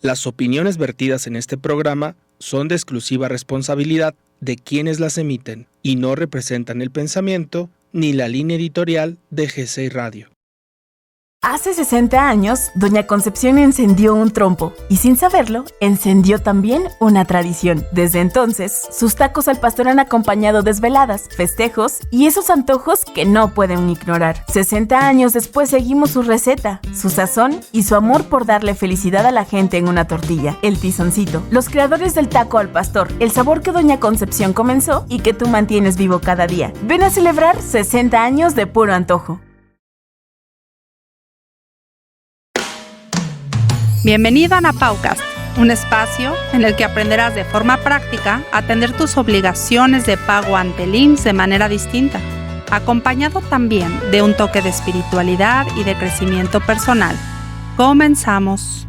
Las opiniones vertidas en este programa son de exclusiva responsabilidad de quienes las emiten y no representan el pensamiento ni la línea editorial de GCI Radio. Hace 60 años, Doña Concepción encendió un trompo y sin saberlo, encendió también una tradición. Desde entonces, sus tacos al pastor han acompañado desveladas, festejos y esos antojos que no pueden ignorar. 60 años después seguimos su receta, su sazón y su amor por darle felicidad a la gente en una tortilla, el tizoncito. Los creadores del taco al pastor, el sabor que Doña Concepción comenzó y que tú mantienes vivo cada día. Ven a celebrar 60 años de puro antojo. Bienvenido a Napaucast, un espacio en el que aprenderás de forma práctica a atender tus obligaciones de pago ante el IMSS de manera distinta, acompañado también de un toque de espiritualidad y de crecimiento personal. Comenzamos.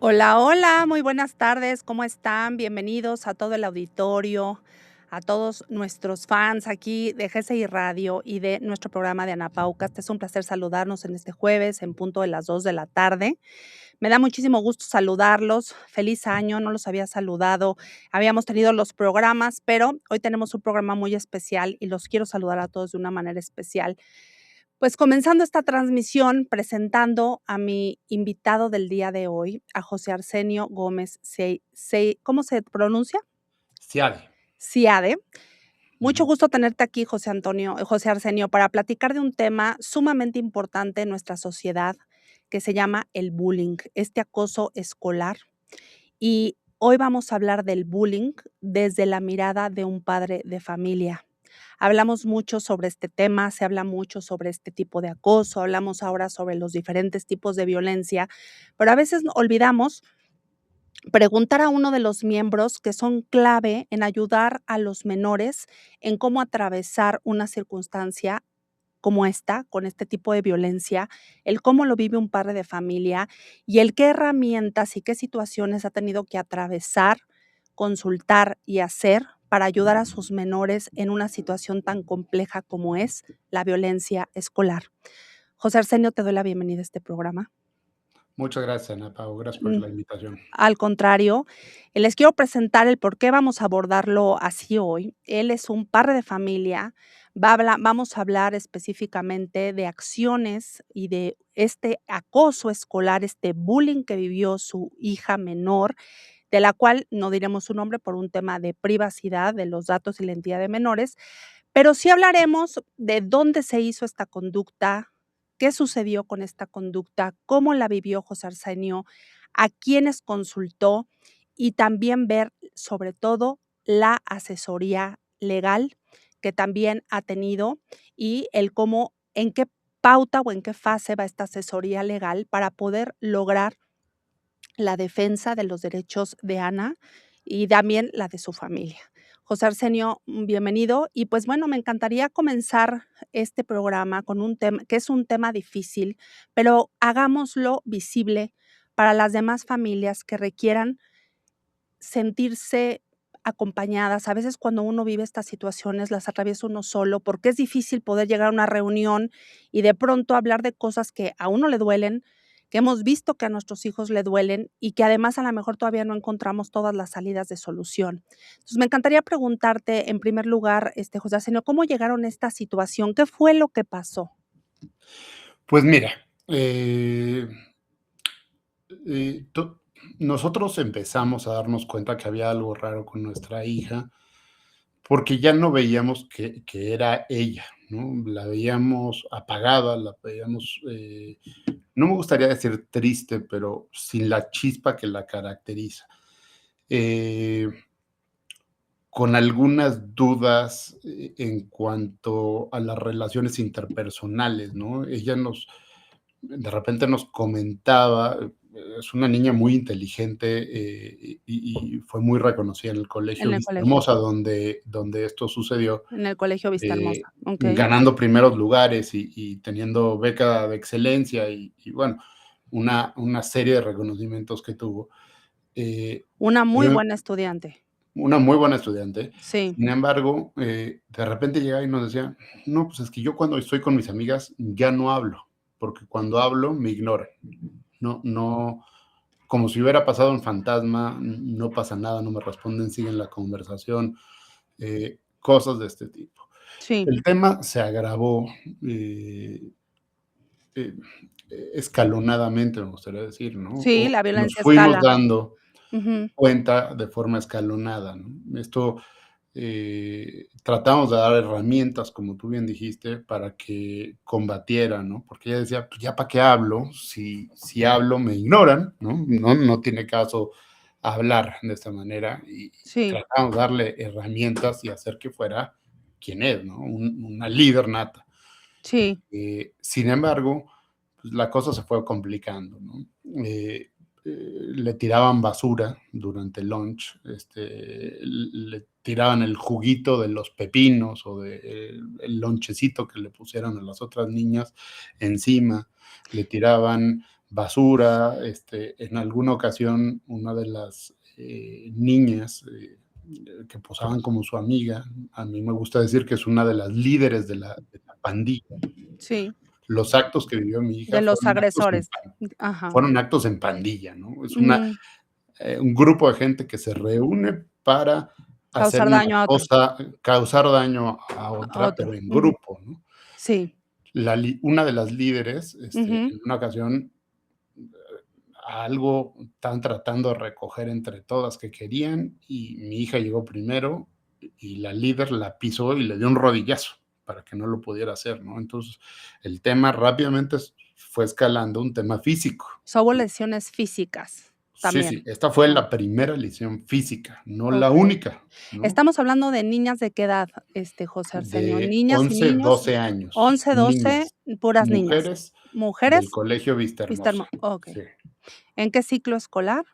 Hola, hola, muy buenas tardes, ¿cómo están? Bienvenidos a todo el auditorio, a todos nuestros fans aquí de GCI Radio y de nuestro programa de Anapaucast. Es un placer saludarnos en este jueves en punto de las 2 de la tarde. Me da muchísimo gusto saludarlos. Feliz año, no los había saludado. Habíamos tenido los programas, pero hoy tenemos un programa muy especial y los quiero saludar a todos de una manera especial. Pues comenzando esta transmisión, presentando a mi invitado del día de hoy, a José Arsenio Gómez, ¿cómo se pronuncia? Ciade. Mucho gusto tenerte aquí, José Arsenio, para platicar de un tema sumamente importante en nuestra sociedad que se llama el bullying, este acoso escolar. Y hoy vamos a hablar del bullying desde la mirada de un padre de familia. Hablamos mucho sobre este tema, se habla mucho sobre este tipo de acoso, hablamos ahora sobre los diferentes tipos de violencia, pero a veces olvidamos preguntar a uno de los miembros que son clave en ayudar a los menores en cómo atravesar una circunstancia como esta, con este tipo de violencia, el cómo lo vive un padre de familia y el qué herramientas y qué situaciones ha tenido que atravesar, consultar y hacer para ayudar a sus menores en una situación tan compleja como es la violencia escolar. José Arsenio, te doy la bienvenida a este programa. Muchas gracias, Ana Pau. Gracias por la invitación. Al contrario, les quiero presentar el por qué vamos a abordarlo así hoy. Él es un padre de familia. Vamos a hablar específicamente de acciones y de este acoso escolar, este bullying que vivió su hija menor, de la cual no diremos su nombre por un tema de privacidad de los datos y la identidad de menores, pero sí hablaremos de dónde se hizo esta conducta, qué sucedió con esta conducta, cómo la vivió José Arsenio, a quiénes consultó y también ver sobre todo la asesoría legal que también ha tenido y el cómo, en qué pauta o en qué fase va esta asesoría legal para poder lograr la defensa de los derechos de Ana y también la de su familia. José Arsenio, bienvenido. Y pues bueno, me encantaría comenzar este programa con un tema que es un tema difícil, pero hagámoslo visible para las demás familias que requieran sentirse acompañadas. A veces cuando uno vive estas situaciones las atraviesa uno solo porque es difícil poder llegar a una reunión y de pronto hablar de cosas que a uno le duelen, que hemos visto que a nuestros hijos le duelen y que además a lo mejor todavía no encontramos todas las salidas de solución. Entonces me encantaría preguntarte en primer lugar, José Arsenio, ¿cómo llegaron a esta situación? ¿Qué fue lo que pasó? Pues mira, nosotros empezamos a darnos cuenta que había algo raro con nuestra hija porque ya no veíamos que era ella, ¿no? La veíamos apagada, la veíamos, no me gustaría decir triste, pero sin la chispa que la caracteriza. Con algunas dudas en cuanto a las relaciones interpersonales, ¿no? Ella de repente nos comentaba, es una niña muy inteligente y fue muy reconocida en el colegio Vista Hermosa, donde esto sucedió. En el colegio Vista Hermosa, okay. Ganando primeros lugares y teniendo beca de excelencia y bueno, una serie de reconocimientos que tuvo. Una muy buena estudiante. Una muy buena estudiante. Sí. Sin embargo, de repente llegaba y nos decía, no, pues es que yo cuando estoy con mis amigas ya no hablo. porque cuando hablo me ignoran. No, como si hubiera pasado un fantasma, no pasa nada, no me responden, siguen la conversación, cosas de este tipo. Sí, El tema se agravó eh, escalonadamente, me gustaría decir, ¿no? sí, O la nos violencia fuimos escala. dando Ujú, cuenta de forma escalonada, ¿no? Esto tratamos de dar herramientas, como tú bien dijiste, para que combatiera, ¿no? Porque ella decía, pues ya para qué hablo, si hablo me ignoran, ¿no? No tiene caso hablar de esta manera y sí, tratamos de darle herramientas y hacer que fuera quien es, ¿no? Una líder nata. sí, Sin embargo, pues la cosa se fue complicando, ¿no? Le tiraban basura durante el lunch, le tiraban el juguito de los pepinos o el lonchecito que le pusieron a las otras niñas encima, le tiraban basura, en alguna ocasión una de las niñas que posaban como su amiga, a mí me gusta decir que es una de las líderes de la pandilla. sí, Los actos que vivió mi hija de los fueron actos agresores. Ajá. fueron actos en pandilla, ¿no? Es Ujú, un grupo de gente que se reúne para hacer causar una daño a otro, cosa, causar daño a a otra, otro. pero en Ujú, grupo, ¿no? sí, Una de las líderes, ujú, en una ocasión, algo están tratando de recoger entre todas que querían, y mi hija llegó primero, y la líder la pisó y le dio un rodillazo para que no lo pudiera hacer, ¿no? Entonces, el tema rápidamente fue escalando un tema físico. so, hubo lesiones físicas Sí, sí, también. esta fue Oh, la primera lesión física, no la okey. única, ¿no? Estamos hablando de niñas, ¿de qué edad, José Arsenio? De ¿Niñas y 11, niños? 12 años, 11, 12, niñas, puras niñas. mujeres del ¿Mujeres? Colegio Vista Vista Hermosa, Hermo okey. sí, ¿En qué ciclo escolar?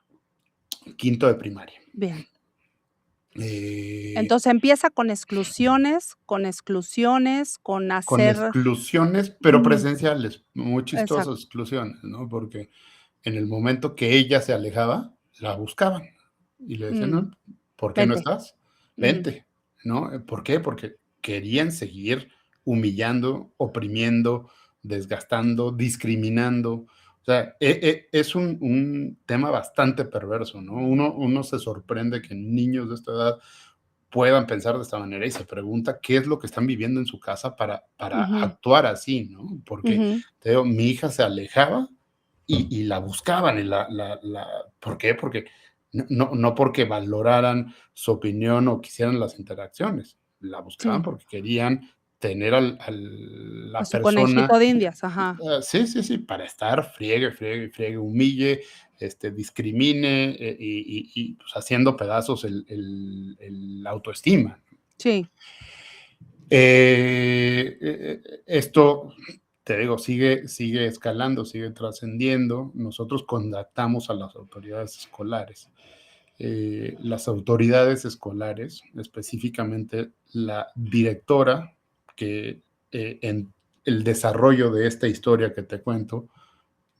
quinto de primaria. Bien. Eh, Entonces, empieza con exclusiones, con con hacer exclusiones, pero ujú, presenciales, muy exacto. chistosas exclusiones, ¿no? Porque en el momento que ella se alejaba, la buscaban y le decían: Mm, "No, ¿por qué no vente. estás? Mm, Vente", ¿no? ¿Por qué? Porque querían seguir humillando, oprimiendo, desgastando, discriminando. O sea, es un tema bastante perverso, ¿no? Uno se sorprende que niños de esta edad puedan pensar de esta manera y se pregunta qué es lo que están viviendo en su casa para ujú, actuar así, ¿no? Porque, ujú. te digo, mi hija se alejaba y la buscaban y ¿por qué? Porque no porque valoraran su opinión o quisieran las interacciones, la buscaban Sí, porque querían tener a la su persona, conejito de Indias, ajá. sí, sí, sí, para estar friegue, friegue, friegue, humille, discrimine, pues, haciendo pedazos el autoestima. Sí, Esto, te digo, sigue escalando, sigue trascendiendo. Nosotros contactamos a las autoridades escolares. Las autoridades escolares, específicamente la directora, que en el desarrollo de esta historia que te cuento,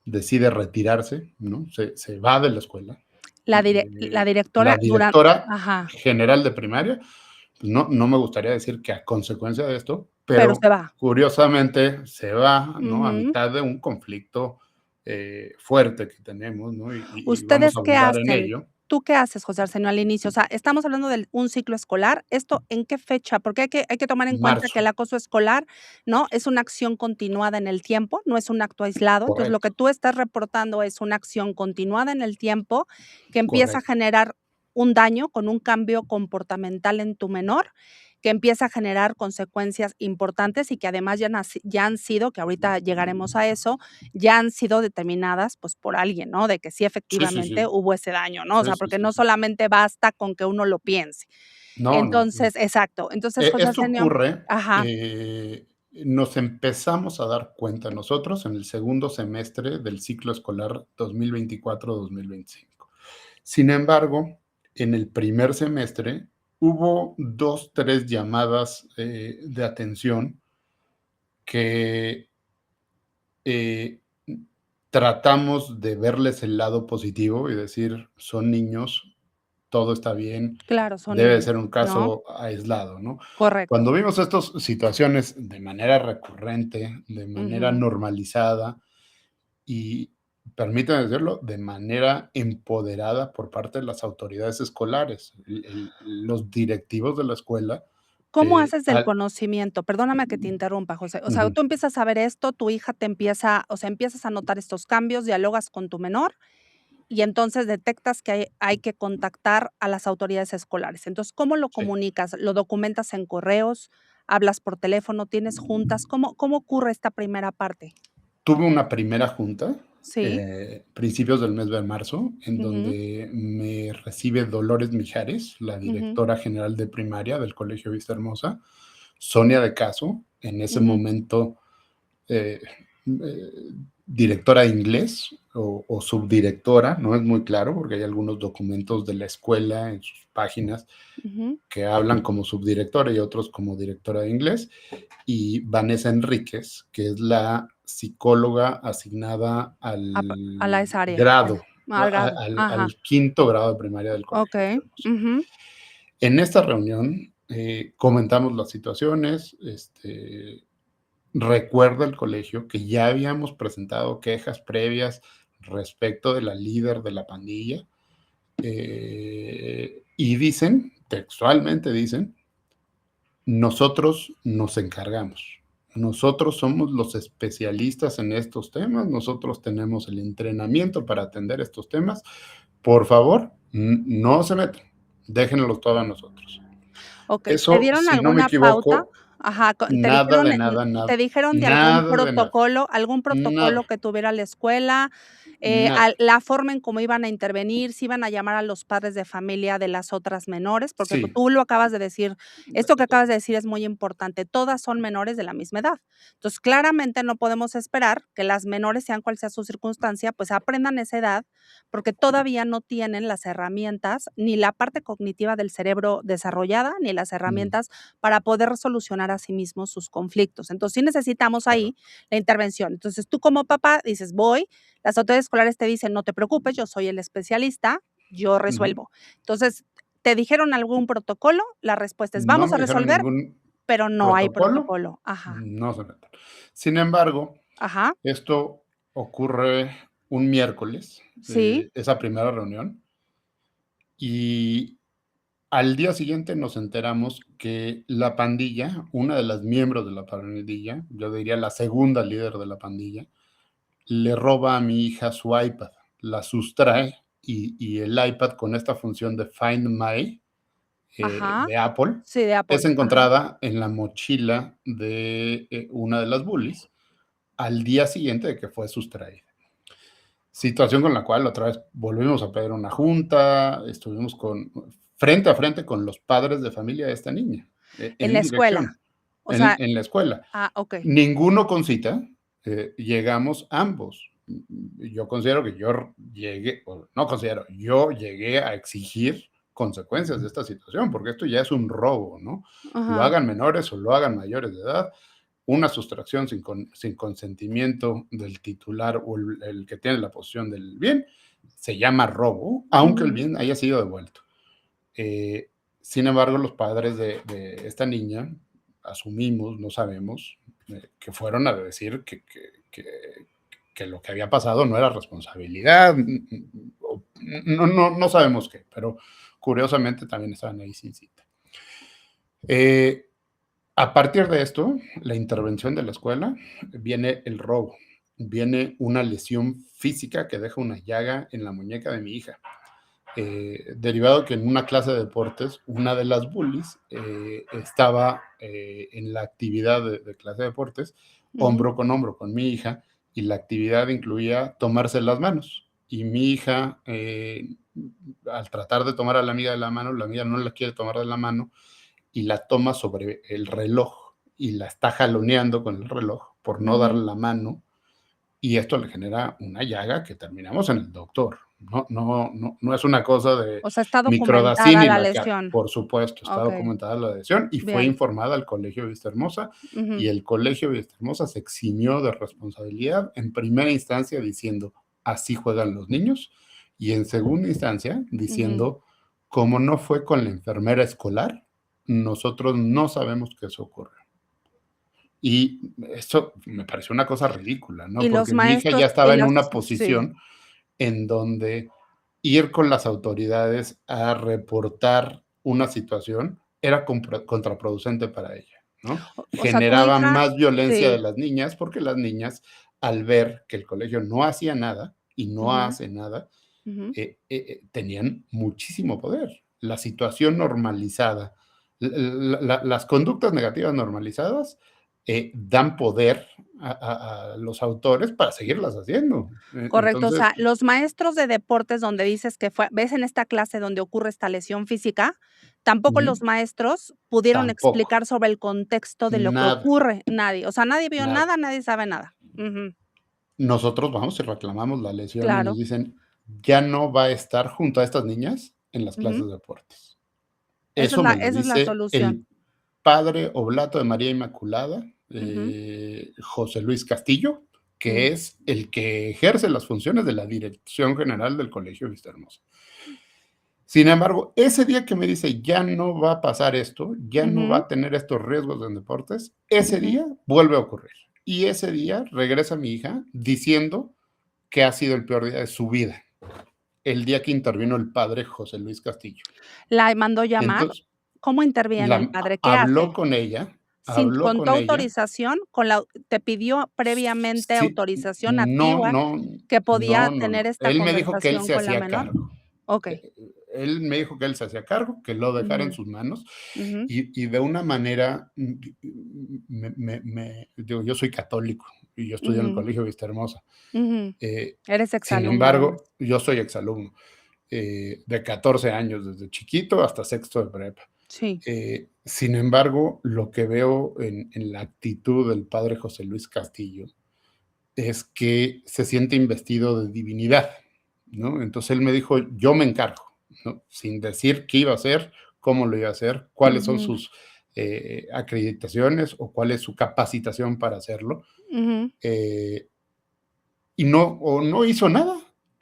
decide retirarse, ¿no? Se va de la escuela. la La directora duran directora ajá, general de primaria, pues no me gustaría decir que a consecuencia de esto, pero pero se va. curiosamente se va, ¿no? A Ujú. mitad de un conflicto fuerte que tenemos, ¿no? Y vamos ¿Ustedes a qué abundar en hacen? ello. ¿Tú qué haces, José Arsenio, al inicio? O sea, estamos hablando de un ciclo escolar, ¿esto en qué fecha? Porque hay que tomar en cuenta que Marzo, el acoso escolar, ¿no? Es una acción continuada en el tiempo, no es un acto aislado. Entonces, lo que correcto, tú estás reportando es una acción continuada en el tiempo que empieza a correcto, generar un daño con un cambio comportamental en tu menor, que empieza a generar consecuencias importantes y que además ya han sido, que ahorita llegaremos a eso, ya han sido determinadas, pues, por alguien, ¿no? De que sí, sí, sí, efectivamente sí, hubo ese daño, ¿no? O sí, sea, sí, porque sí, no sí. solamente basta con que uno lo piense. No, no, no. Entonces exacto. Entonces, José Esto Arsenio ocurre, ajá, nos empezamos a dar cuenta nosotros en el segundo semestre del ciclo escolar 2024-2025. Sin embargo, en el primer semestre hubo 2, 3 llamadas de atención que eh, tratamos de verles el lado positivo y decir, son niños, todo está bien, Claro, son debe de niños, ser un ¿no? caso aislado, ¿no? Correcto. Cuando vimos estas situaciones de manera recurrente, de manera Ujú. normalizada y, permítame decirlo, de manera empoderada por parte de las autoridades escolares, los directivos de la escuela, ¿Cómo haces del al conocimiento? Perdóname que te interrumpa, José. O sea, ujú, tú empiezas a ver esto, tu hija te empieza, o sea, empiezas a notar estos cambios, dialogas con tu menor y entonces detectas que hay que contactar a las autoridades escolares. Entonces, ¿cómo lo sí. comunicas? ¿Lo documentas en correos? ¿Hablas por teléfono? ¿Tienes juntas? ¿Cómo ocurre esta primera parte? Tuve una primera junta, Sí, principios del mes de marzo, en ujú, donde me recibe Dolores Mijares, la ujú, directora general de primaria del Colegio Vista Hermosa, Sonia de Caso, en ese ujú, momento eh, eh, directora de inglés o subdirectora, no es muy claro porque hay algunos documentos de la escuela en sus páginas ujú. que hablan como subdirectora y otros como directora de inglés, y Vanessa Enríquez, que es la psicóloga asignada A la al esa área, grado, vaya, al grado. al Ajá, quinto grado de primaria del Colegio okey, Vista Hermosa. ujú, En esta reunión comentamos las situaciones, recuerda el colegio que ya habíamos presentado quejas previas respecto de la líder de la pandilla, y dicen, textualmente dicen, nosotros nos encargamos. Nosotros somos los especialistas en estos temas, nosotros tenemos el entrenamiento para atender estos temas. Por favor, no se metan, déjenlo todo a nosotros. okey, ¿te Eso, dieron si no me alguna pauta? equivoco, Ajá, te nada dijeron, de nada, te dijeron de nada de nada, algún nada, protocolo que tuviera la escuela, nada. al la forma en cómo iban a intervenir, si iban a llamar a los padres de familia de las otras menores? Porque Sí, tú lo acabas de decir, esto que acabas de decir es muy importante, todas son menores de la misma edad. Entonces, claramente no podemos esperar que las menores, sean cual sea su circunstancia, pues aprendan esa edad, porque todavía no tienen las herramientas, ni la parte cognitiva del cerebro desarrollada, ni las mm, herramientas para poder solucionar a sí mismos sus conflictos. Entonces, sí necesitamos ahí correcto. la intervención. Entonces, tú como papá dices: "Voy", las autoridades escolares te dicen: "No te preocupes, yo soy el especialista, yo Ujú. resuelvo". Entonces, ¿te dijeron algún protocolo? La respuesta es: No "Vamos a me dijeron resolver", ningún pero no hay protocolo, protocolo. Ajá, no se metan. Sin embargo, ajá, esto ocurre un miércoles, sí, esa primera reunión, y al día siguiente nos enteramos que la pandilla, una de las miembros de la pandilla, yo diría la segunda líder de la pandilla, le roba a mi hija su iPad, la sustrae y el iPad con esta función de Find My ajá, de Apple sí, de es Apple, ajá. encontrada en la mochila de una de las bullies al día siguiente de que fue sustraída. Situación con la cual otra vez volvimos a pedir una junta, estuvimos frente a frente con los padres de familia de esta niña, En en la escuela, dirección, o sea, en la escuela. okey. Ninguno con cita, llegamos ambos. Yo considero que yo llegué, o no considero, yo llegué a exigir consecuencias de esta situación, porque esto ya es un robo, ¿no? Lo Ajá, hagan menores o lo hagan mayores de edad, una sustracción sin consentimiento del titular o el que tiene la posesión del bien, se llama robo, aunque el ujú. bien haya sido devuelto. Eh, Sin embargo, los padres de esta niña, asumimos, no sabemos, que fueron a decir que lo que había pasado no era responsabilidad, no sabemos qué, pero curiosamente también estaban ahí sin cita. Eh, a partir de esto, la intervención de la escuela, viene el robo, viene una lesión física que deja una llaga en la muñeca de mi hija. Derivado que en una clase de deportes, una de las bullies estaba en la actividad de clase de deportes, Ujú, hombro con mi hija, y la actividad incluía tomarse las manos. Y mi hija, al tratar de tomar a la amiga de la mano, la amiga no la quiere tomar de la mano y la toma sobre el reloj y la está jaloneando con el reloj por no ujú. darle la mano, y esto le genera una llaga que terminamos en el doctor. No es una cosa de O sea, está documentada microdacin y la la cara. lesión. Por supuesto, está Okey, documentada la lesión y fue bien. informada al Colegio de Vista Hermosa, Ujú, y el Colegio de Vista Hermosa se eximió de responsabilidad en primera instancia diciendo, así juegan los niños, y en segunda instancia ujú. diciendo, como no fue con la enfermera escolar, nosotros no sabemos que eso ocurrió. Y eso me pareció una cosa ridícula, ¿no? Y los Porque mi hija ya maestros y estaba en las una sí, posición en donde ir con las autoridades a reportar una situación era contraproducente para ella, ¿no? o sea, tu Generaba hija más violencia de sí, las niñas, porque las niñas, al ver que el colegio no hacía nada y no ujú, hace nada, ujú. tenían muchísimo poder. La situación normalizada, las conductas negativas normalizadas dan poder a los autores para seguirlas haciendo. Correcto, o Entonces, sea, los maestros de deportes donde dices que fue ves en esta clase donde ocurre esta lesión física, tampoco ujú, los maestros pudieron tampoco, explicar sobre el contexto de lo que nada, ocurre, nadie, o sea, nadie vio nada. nada, nadie sabe nada. Ujú, Nosotros vamos y reclamamos la lesión y nos claro, dicen, ya no va a estar junto a estas niñas en las clases ujú. de deportes. Eso me lo Esa es la dice solución. el padre oblato de María Inmaculada, Ujú, José Luis Castillo, que mm, es el que ejerce las funciones de la dirección general del Colegio Vista Hermosa. Sin embargo, ese día que me dice, ya no va a pasar esto, ya no va ujú, a tener estos riesgos en deportes, ese ujú. día vuelve a ocurrir. Y ese día regresa mi hija diciendo que ha sido el peor día de su vida, el día que intervino el padre José Luis Castillo. ¿La mandó llamar? Entonces, ¿Cómo interviene el padre? ¿Qué habló hace? con ella, Sin con tu habló con ella. autorización, con la ¿te pidió previamente Sí, autorización a ti no, o a no, que podía no, no, tener no. esta Él me dijo que él conversación se con la hacía menor? cargo. Okey. Él me dijo que él se hacía cargo, que lo dejara en Ujú, sus manos ujú, y de una manera, digo, yo soy católico y yo estudié en el ujú, Colegio Vista Hermosa. ujú. Eh, Eres Sin exalumno, además. embargo, yo soy exalumno de 14 años, desde chiquito hasta sexto de prepa. Sí. Sin embargo, lo que veo en la actitud del padre José Luis Castillo es que se siente investido de divinidad, ¿no? Entonces él me dijo, yo me encargo, ¿no? Sin decir qué iba a hacer, cómo lo iba a hacer, cuáles son Ujú, sus acreditaciones o cuál es su capacitación para hacerlo. ujú. Eh, y no, o no hizo nada,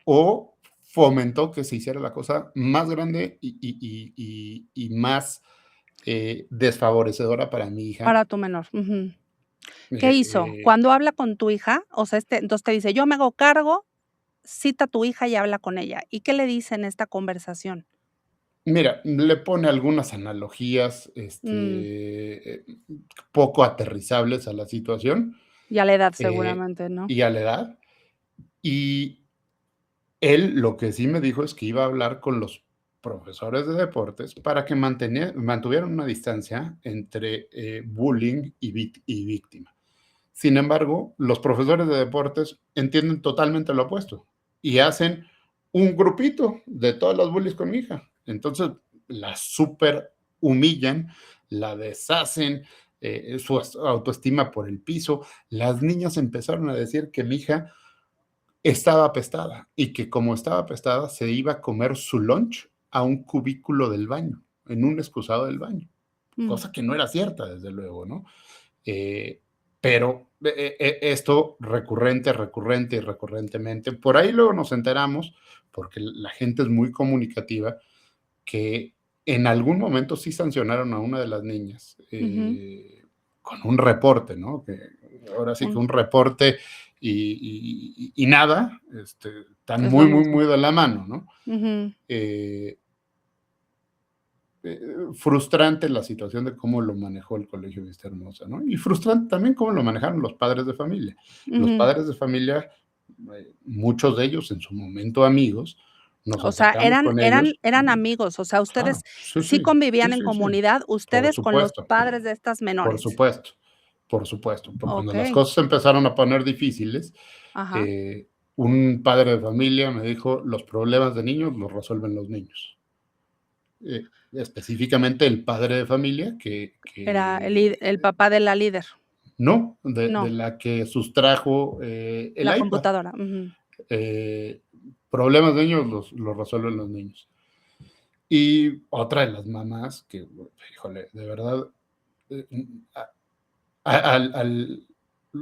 o fomentó que se hiciera la cosa más grande y más desfavorecedora para mi hija. Para tu menor. Ujú. ¿Qué Eh, hizo? eh, Cuando habla con tu hija, o sea, entonces te dice: "Yo me hago cargo", cita a tu hija y habla con ella, ¿y qué le dice en esta conversación? Mira, le pone algunas analogías, Mm, poco aterrizables a la situación, y a la edad eh, seguramente, ¿no? y a la edad. Y él lo que sí me dijo es que iba a hablar con los profesores de deportes para que mantuvieran una distancia entre bullying y víctima. Sin embargo, los profesores de deportes entienden totalmente lo opuesto y hacen un grupito de todas las bullies con mi hija. Entonces, la super humillan, la deshacen, su autoestima por el piso. Las niñas empezaron a decir que mi hija estaba apestada y que como estaba apestada se iba a comer su lunch a un cubículo del baño, en un excusado del baño, Mm, cosa que no era cierta, desde luego, ¿no? Eh, pero esto recurrente, recurrente y recurrentemente, por ahí luego nos enteramos, porque la gente es muy comunicativa, que en algún momento sí sancionaron a una de las niñas ujú, con un reporte, ¿no? Que ahora sí que un un reporte y nada, están es lo muy, muy, mismo. muy de la mano, ¿no? Ujú, Eh, frustrante la situación de cómo lo manejó el Colegio Vista Hermosa, ¿no? Y frustrante también cómo lo manejaron los padres de familia. Los ujú. padres de familia, muchos de ellos en su momento amigos, nos O sea, acercamos con ellos. eran amigos, o sea, ustedes Claro, sí, sí sí, sí, convivían en sí, sí, comunidad, por ustedes con los supuesto, padres de estas por menores. supuesto, por supuesto. Pero cuando las Okey, cosas se empezaron a poner difíciles, ajá. eh, un padre de familia me dijo, los problemas de niños los resuelven los niños. Específicamente el padre de familia Era el papá de la líder. no, de No, la que sustrajo la el iPad. computadora. Ujú, Eh, Problemas de niños los resuelven los niños. Y otra de las mamás que, híjole, de verdad, eh, al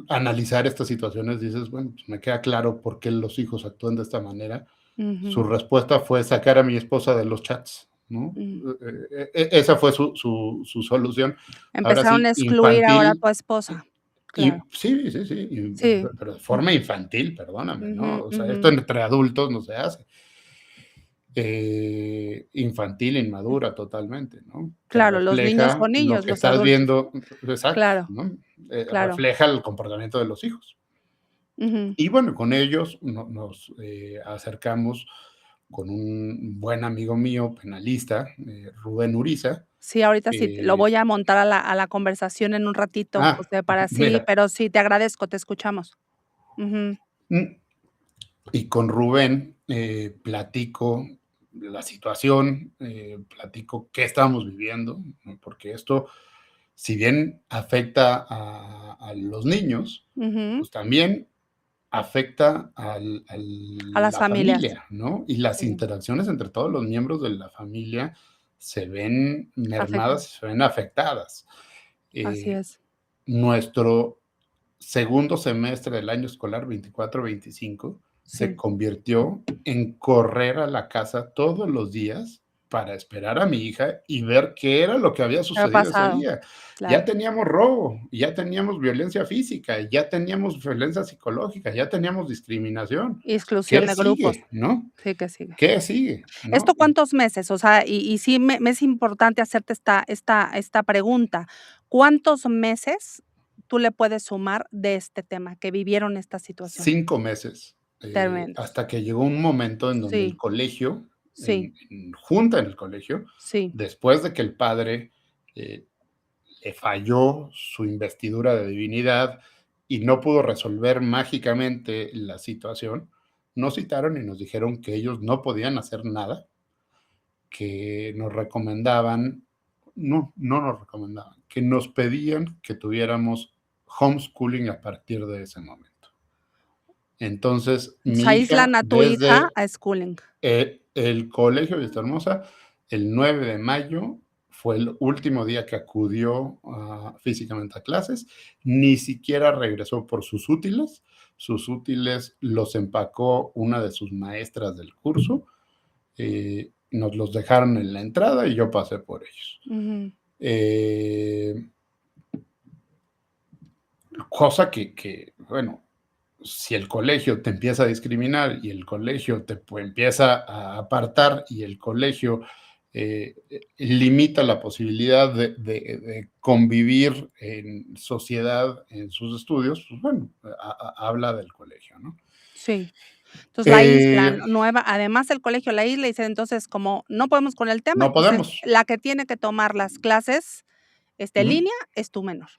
analizar estas situaciones dices, bueno, pues me queda claro por qué los hijos actúan de esta manera. Su ujú. respuesta fue sacar a mi esposa de los chats, ¿no? Mm. Esa fue su solución. Ahora Empezaron sí, a excluir ahora a infantil, tu esposa. y Claro. sí, sí, sí, Sí. pero de forma infantil, perdóname, ¿no? Ujú, O sea, ujú. esto entre adultos no se hace. Infantil, inmadura totalmente, ¿no? Que Claro, los niños refleja son lo niños, que los estás adultos. viendo, exacto, Claro, ¿no? claro. Refleja el comportamiento de los hijos. Ujú. Y bueno, con ellos nos acercamos con un buen amigo mío, penalista, Rubén Uriza. Sí, ahorita sí, lo eh, voy a montar a la conversación en un ratito, José, para sí, Mira, pero sí, te agradezco, te escuchamos. Ujú. mm, y con Rubén platico la situación, platico qué estamos viviendo, ¿no? Porque esto, si bien afecta a los niños, Ujú. pues también afecta A las la familias. familia, ¿no? Y las Sí, interacciones entre todos los miembros de la familia se ven afectan. mermadas, se ven afectadas. Así Eh, es. Nuestro segundo semestre del año escolar 24-25 se Sí, convirtió en correr a la casa todos los días para esperar a mi hija y ver qué era lo que había ¿qué ha sucedido ese pasado? día. Ya Claro. teníamos robo, ya teníamos violencia física, ya teníamos violencia psicológica, ya teníamos discriminación. Exclusión ¿Qué de grupos. sigue, no? Sí, que sigue. ¿Qué sigue, ¿Esto no? cuántos meses? O sea, y sí me es importante hacerte esta pregunta. ¿Cuántos meses tú le puedes sumar de este tema, que vivieron esta situación? 5 meses, Tremendos. hasta que llegó un momento en donde el Sí, colegio, sí, en junta en el colegio, sí. después de que el padre, eh, le falló su investidura de divinidad y no pudo resolver mágicamente la situación, nos citaron y nos dijeron que ellos no podían hacer nada, que nos recomendaban, no nos recomendaban, que nos pedían que tuviéramos homeschooling a partir de ese momento. Entonces, Entonces, mi hija, aíslan a tu hija desde a schooling. el colegio Vistahermosa, el 9 de mayo fue el último día que acudió físicamente a clases, ni siquiera regresó por sus útiles los empacó una de sus maestras del curso, nos los dejaron en la entrada y yo pasé por ellos. Ujú. Eh, Cosa bueno, si el colegio te empieza a discriminar y el colegio te empieza a apartar y el colegio limita la posibilidad de convivir en sociedad en sus estudios, pues bueno, habla del colegio, ¿no? Sí. Entonces, la Eh, aíslan, nueva además el colegio la aísla y dice: "Entonces, como no podemos con el tema, no entonces podemos. la que tiene que tomar las clases, en Ujú, línea es tu menor".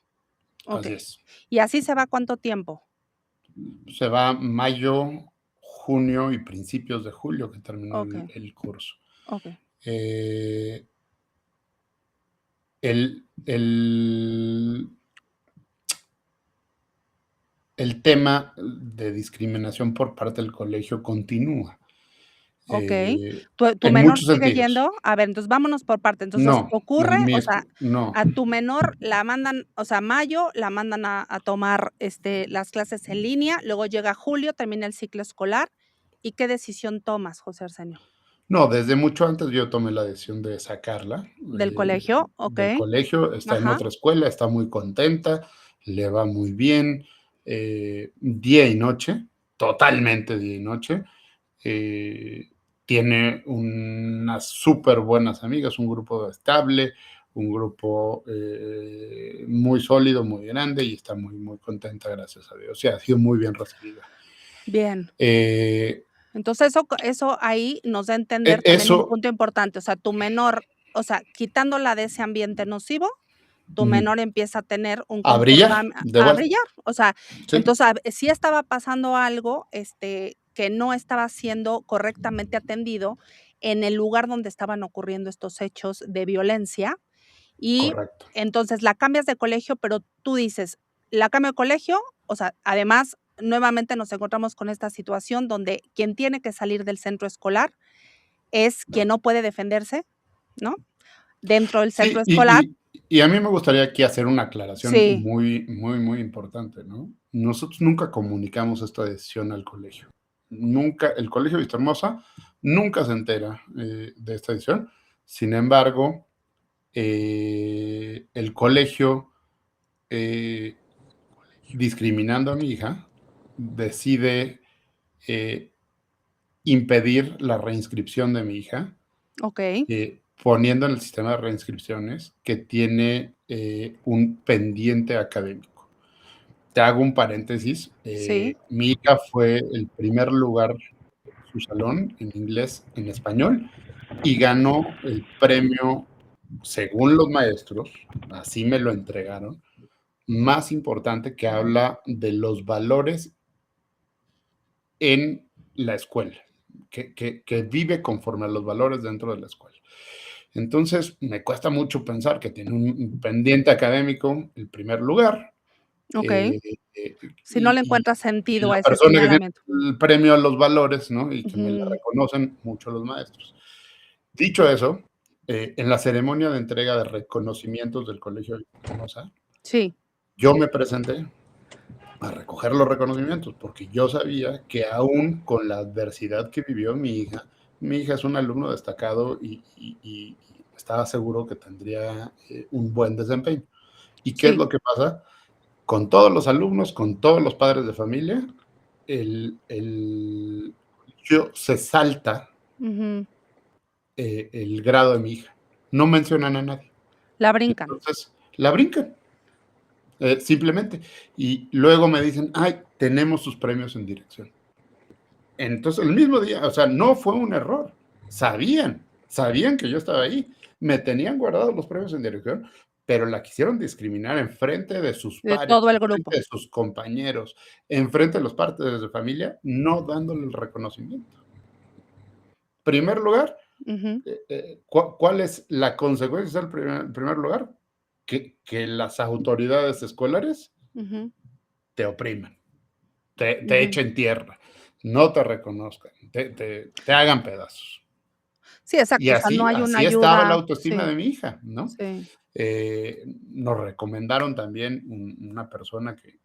así Okey. es. ¿Y así se va cuánto tiempo? Se va mayo, junio y principios de julio que terminó Okey, el curso. okey. Eh, el tema de discriminación por parte del colegio continúa, Okey. eh, ¿Tu en menor muchos sigue sentidos. yendo? A ver, entonces vámonos por parte. Entonces, No, ocurre, o mi sea, no, a tu menor la mandan, o sea, mayo la mandan a tomar, las clases en línea, luego llega julio, termina el ciclo escolar, ¿y qué decisión tomas, José Arsenio? no, desde mucho antes yo tomé la decisión de sacarla, ¿Del colegio? del Okey. colegio, está en Ajá. otra escuela, está muy contenta, le va muy bien, día y noche, totalmente día y noche. eh, Tiene unas súper buenas amigas, un grupo estable, un grupo muy sólido, muy grande y está muy, muy contenta, gracias a Dios. O sea, ha sido muy bien recibida. Bien. Eh, Entonces, eso ahí nos da a entender también un Eso punto importante, o sea, tu menor, o sea, quitándola de ese ambiente nocivo, tu mm, menor empieza a tener un a brillar comportamiento de a vuelta, brillar. O sea, sí, entonces, sí estaba pasando algo, que no estaba siendo correctamente atendido en el lugar donde estaban ocurriendo estos hechos de violencia, y correcto. entonces la cambias de colegio, pero tú dices: "La cambio de colegio", o sea, además, nuevamente nos encontramos con esta situación donde quien tiene que salir del centro escolar es quien no puede defenderse, ¿no? Dentro del centro Sí, escolar. y a mí me gustaría aquí hacer una aclaración Sí, muy, muy, muy importante, ¿no? Nosotros nunca comunicamos esta decisión al colegio. Nunca, el colegio Vistahermosa nunca se entera de esta decisión. Sin embargo, el colegio, eh, discriminando a mi hija, decide impedir la reinscripción de mi hija, Okey. poniendo en el sistema de reinscripciones que tiene un pendiente académico. Te hago un paréntesis. Sí. Mi hija fue el primer lugar en su salón en inglés, en español, y ganó el premio, según los maestros, así me lo entregaron, más importante que habla de los valores en la escuela, que vive conforme a los valores dentro de la escuela. Entonces, me cuesta mucho pensar que tiene un pendiente académico, el primer lugar, Okey. eh, eh, Si no le y encuentras sentido la a ese persona que tiene señalamiento. el premio a los valores, ¿no? Y que me la Ujú. reconocen mucho los maestros. Dicho eso, en la ceremonia de entrega de reconocimientos del Colegio Villahermosa, Sí. yo me presenté a recoger los reconocimientos, porque yo sabía que aún con la adversidad que vivió mi hija es un alumno destacado y estaba seguro que tendría un buen desempeño. ¿Y qué es Sí. lo que pasa? Con todos los alumnos, con todos los padres de familia, el colegio se salta Ujú. el grado de mi hija. No mencionan a nadie. La brincan. Entonces, la brincan. Simplemente. Y luego me dicen, ay, tenemos sus premios en dirección. Entonces, el mismo día, o sea, no fue un error. Sabían que yo estaba ahí. Me tenían guardados los premios en dirección, pero la quisieron discriminar en frente de sus De pares, todo el en frente grupo. de sus compañeros, en frente de los padres de familia, no dándole el reconocimiento. Primer lugar, Ujú. ¿cuál es la consecuencia del primer lugar? Que las autoridades escolares Ujú. te opriman, te Ujú. echen tierra, no te reconozcan, te hagan pedazos. Sí, Y exacto, o sea, no así, hay una así estaba la ayuda. autoestima Sí, de mi hija, ¿no? sí. Nos recomendaron también una persona que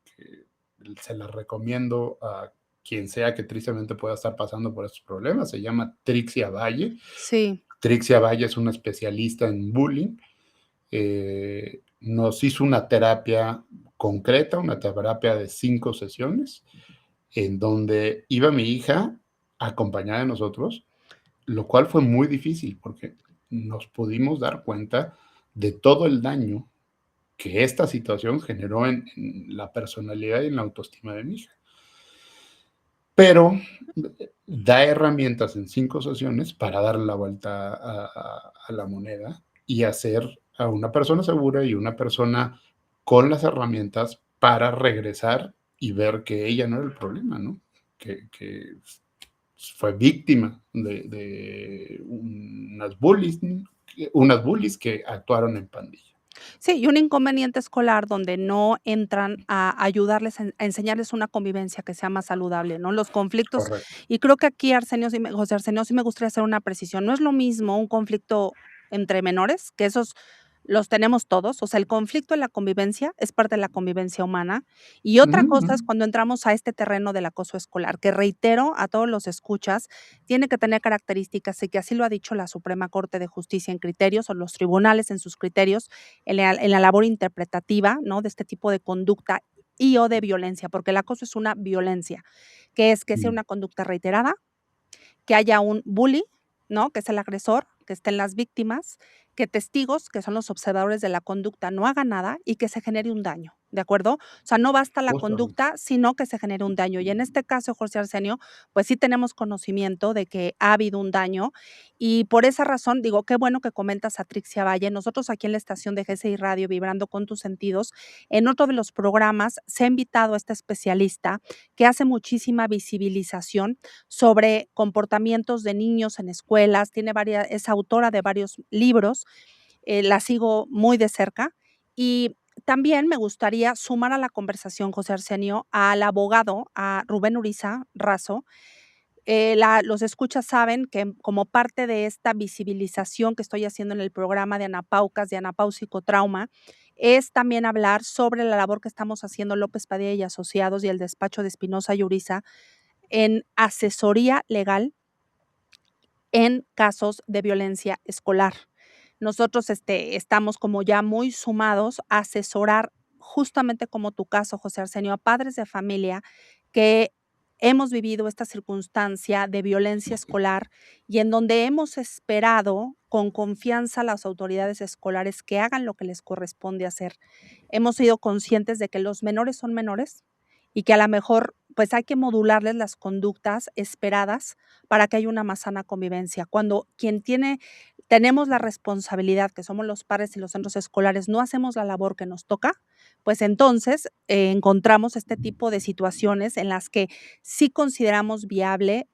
se la recomiendo a quien sea que tristemente pueda estar pasando por estos problemas, se llama Trixia Valle. Sí. Trixia Valle es una especialista en bullying. Nos hizo una terapia concreta, una terapia de 5 sesiones, en donde iba mi hija acompañada de nosotros, lo cual fue muy difícil porque nos pudimos dar cuenta de todo el daño que esta situación generó en la personalidad y en la autoestima de mi hija. Pero da herramientas en 5 sesiones para darle la vuelta a la moneda y hacer a una persona segura y una persona con las herramientas para regresar y ver que ella no era el problema, ¿no? Que fue víctima de unas bullies que actuaron en pandilla. Sí, y un inconveniente escolar donde no entran a ayudarles a enseñarles una convivencia que sea más saludable, ¿no? Los conflictos, Correcto. y creo que aquí José Arsenio, sí me gustaría hacer una precisión. No es lo mismo un conflicto entre menores, que esos los tenemos todos, o sea, el conflicto en la convivencia es parte de la convivencia humana, y otra Ujú, cosa ujú. es cuando entramos a este terreno del acoso escolar, que reitero a todos los escuchas, tiene que tener características, y que así lo ha dicho la Suprema Corte de Justicia en criterios, o los tribunales en sus criterios, en la labor interpretativa, ¿no?, de este tipo de conducta y o de violencia, porque el acoso es una violencia, que es que sea Mm, una conducta reiterada, que haya un bully, ¿no?, que es el agresor, que estén las víctimas, que testigos, que son los observadores de la conducta, no hagan nada y que se genere un daño, ¿de acuerdo? O sea, no basta la justamente. conducta, sino que se genere un daño. Y en este caso, José Arsenio, pues sí tenemos conocimiento de que ha habido un daño y por esa razón, digo, qué bueno que comentas a Trixia Valle. Nosotros aquí en la estación de GCI Radio, Vibrando con tus sentidos, en otro de los programas se ha invitado a esta especialista que hace muchísima visibilización sobre comportamientos de niños en escuelas, es autora de varios libros, la sigo muy de cerca. Y también me gustaría sumar a la conversación, José Arsenio, al abogado, a Rubén Uriza Razo. Los escuchas saben que como parte de esta visibilización que estoy haciendo en el programa de Anapaucas, de Anapau Psicotrauma, es también hablar sobre la labor que estamos haciendo López Padilla y Asociados y el despacho de Espinosa y Uriza en asesoría legal en casos de violencia escolar. Nosotros, estamos como ya muy sumados a asesorar, justamente como tu caso, José Arsenio, a padres de familia que hemos vivido esta circunstancia de violencia escolar y en donde hemos esperado con confianza a las autoridades escolares que hagan lo que les corresponde hacer. Hemos sido conscientes de que los menores son menores y que a la mejor, pues, hay que modularles las conductas esperadas para que haya una más sana convivencia. Cuando tenemos la responsabilidad, que somos los padres y los centros escolares, no hacemos la labor que nos toca, pues entonces, encontramos este tipo de situaciones en las que sí consideramos viable,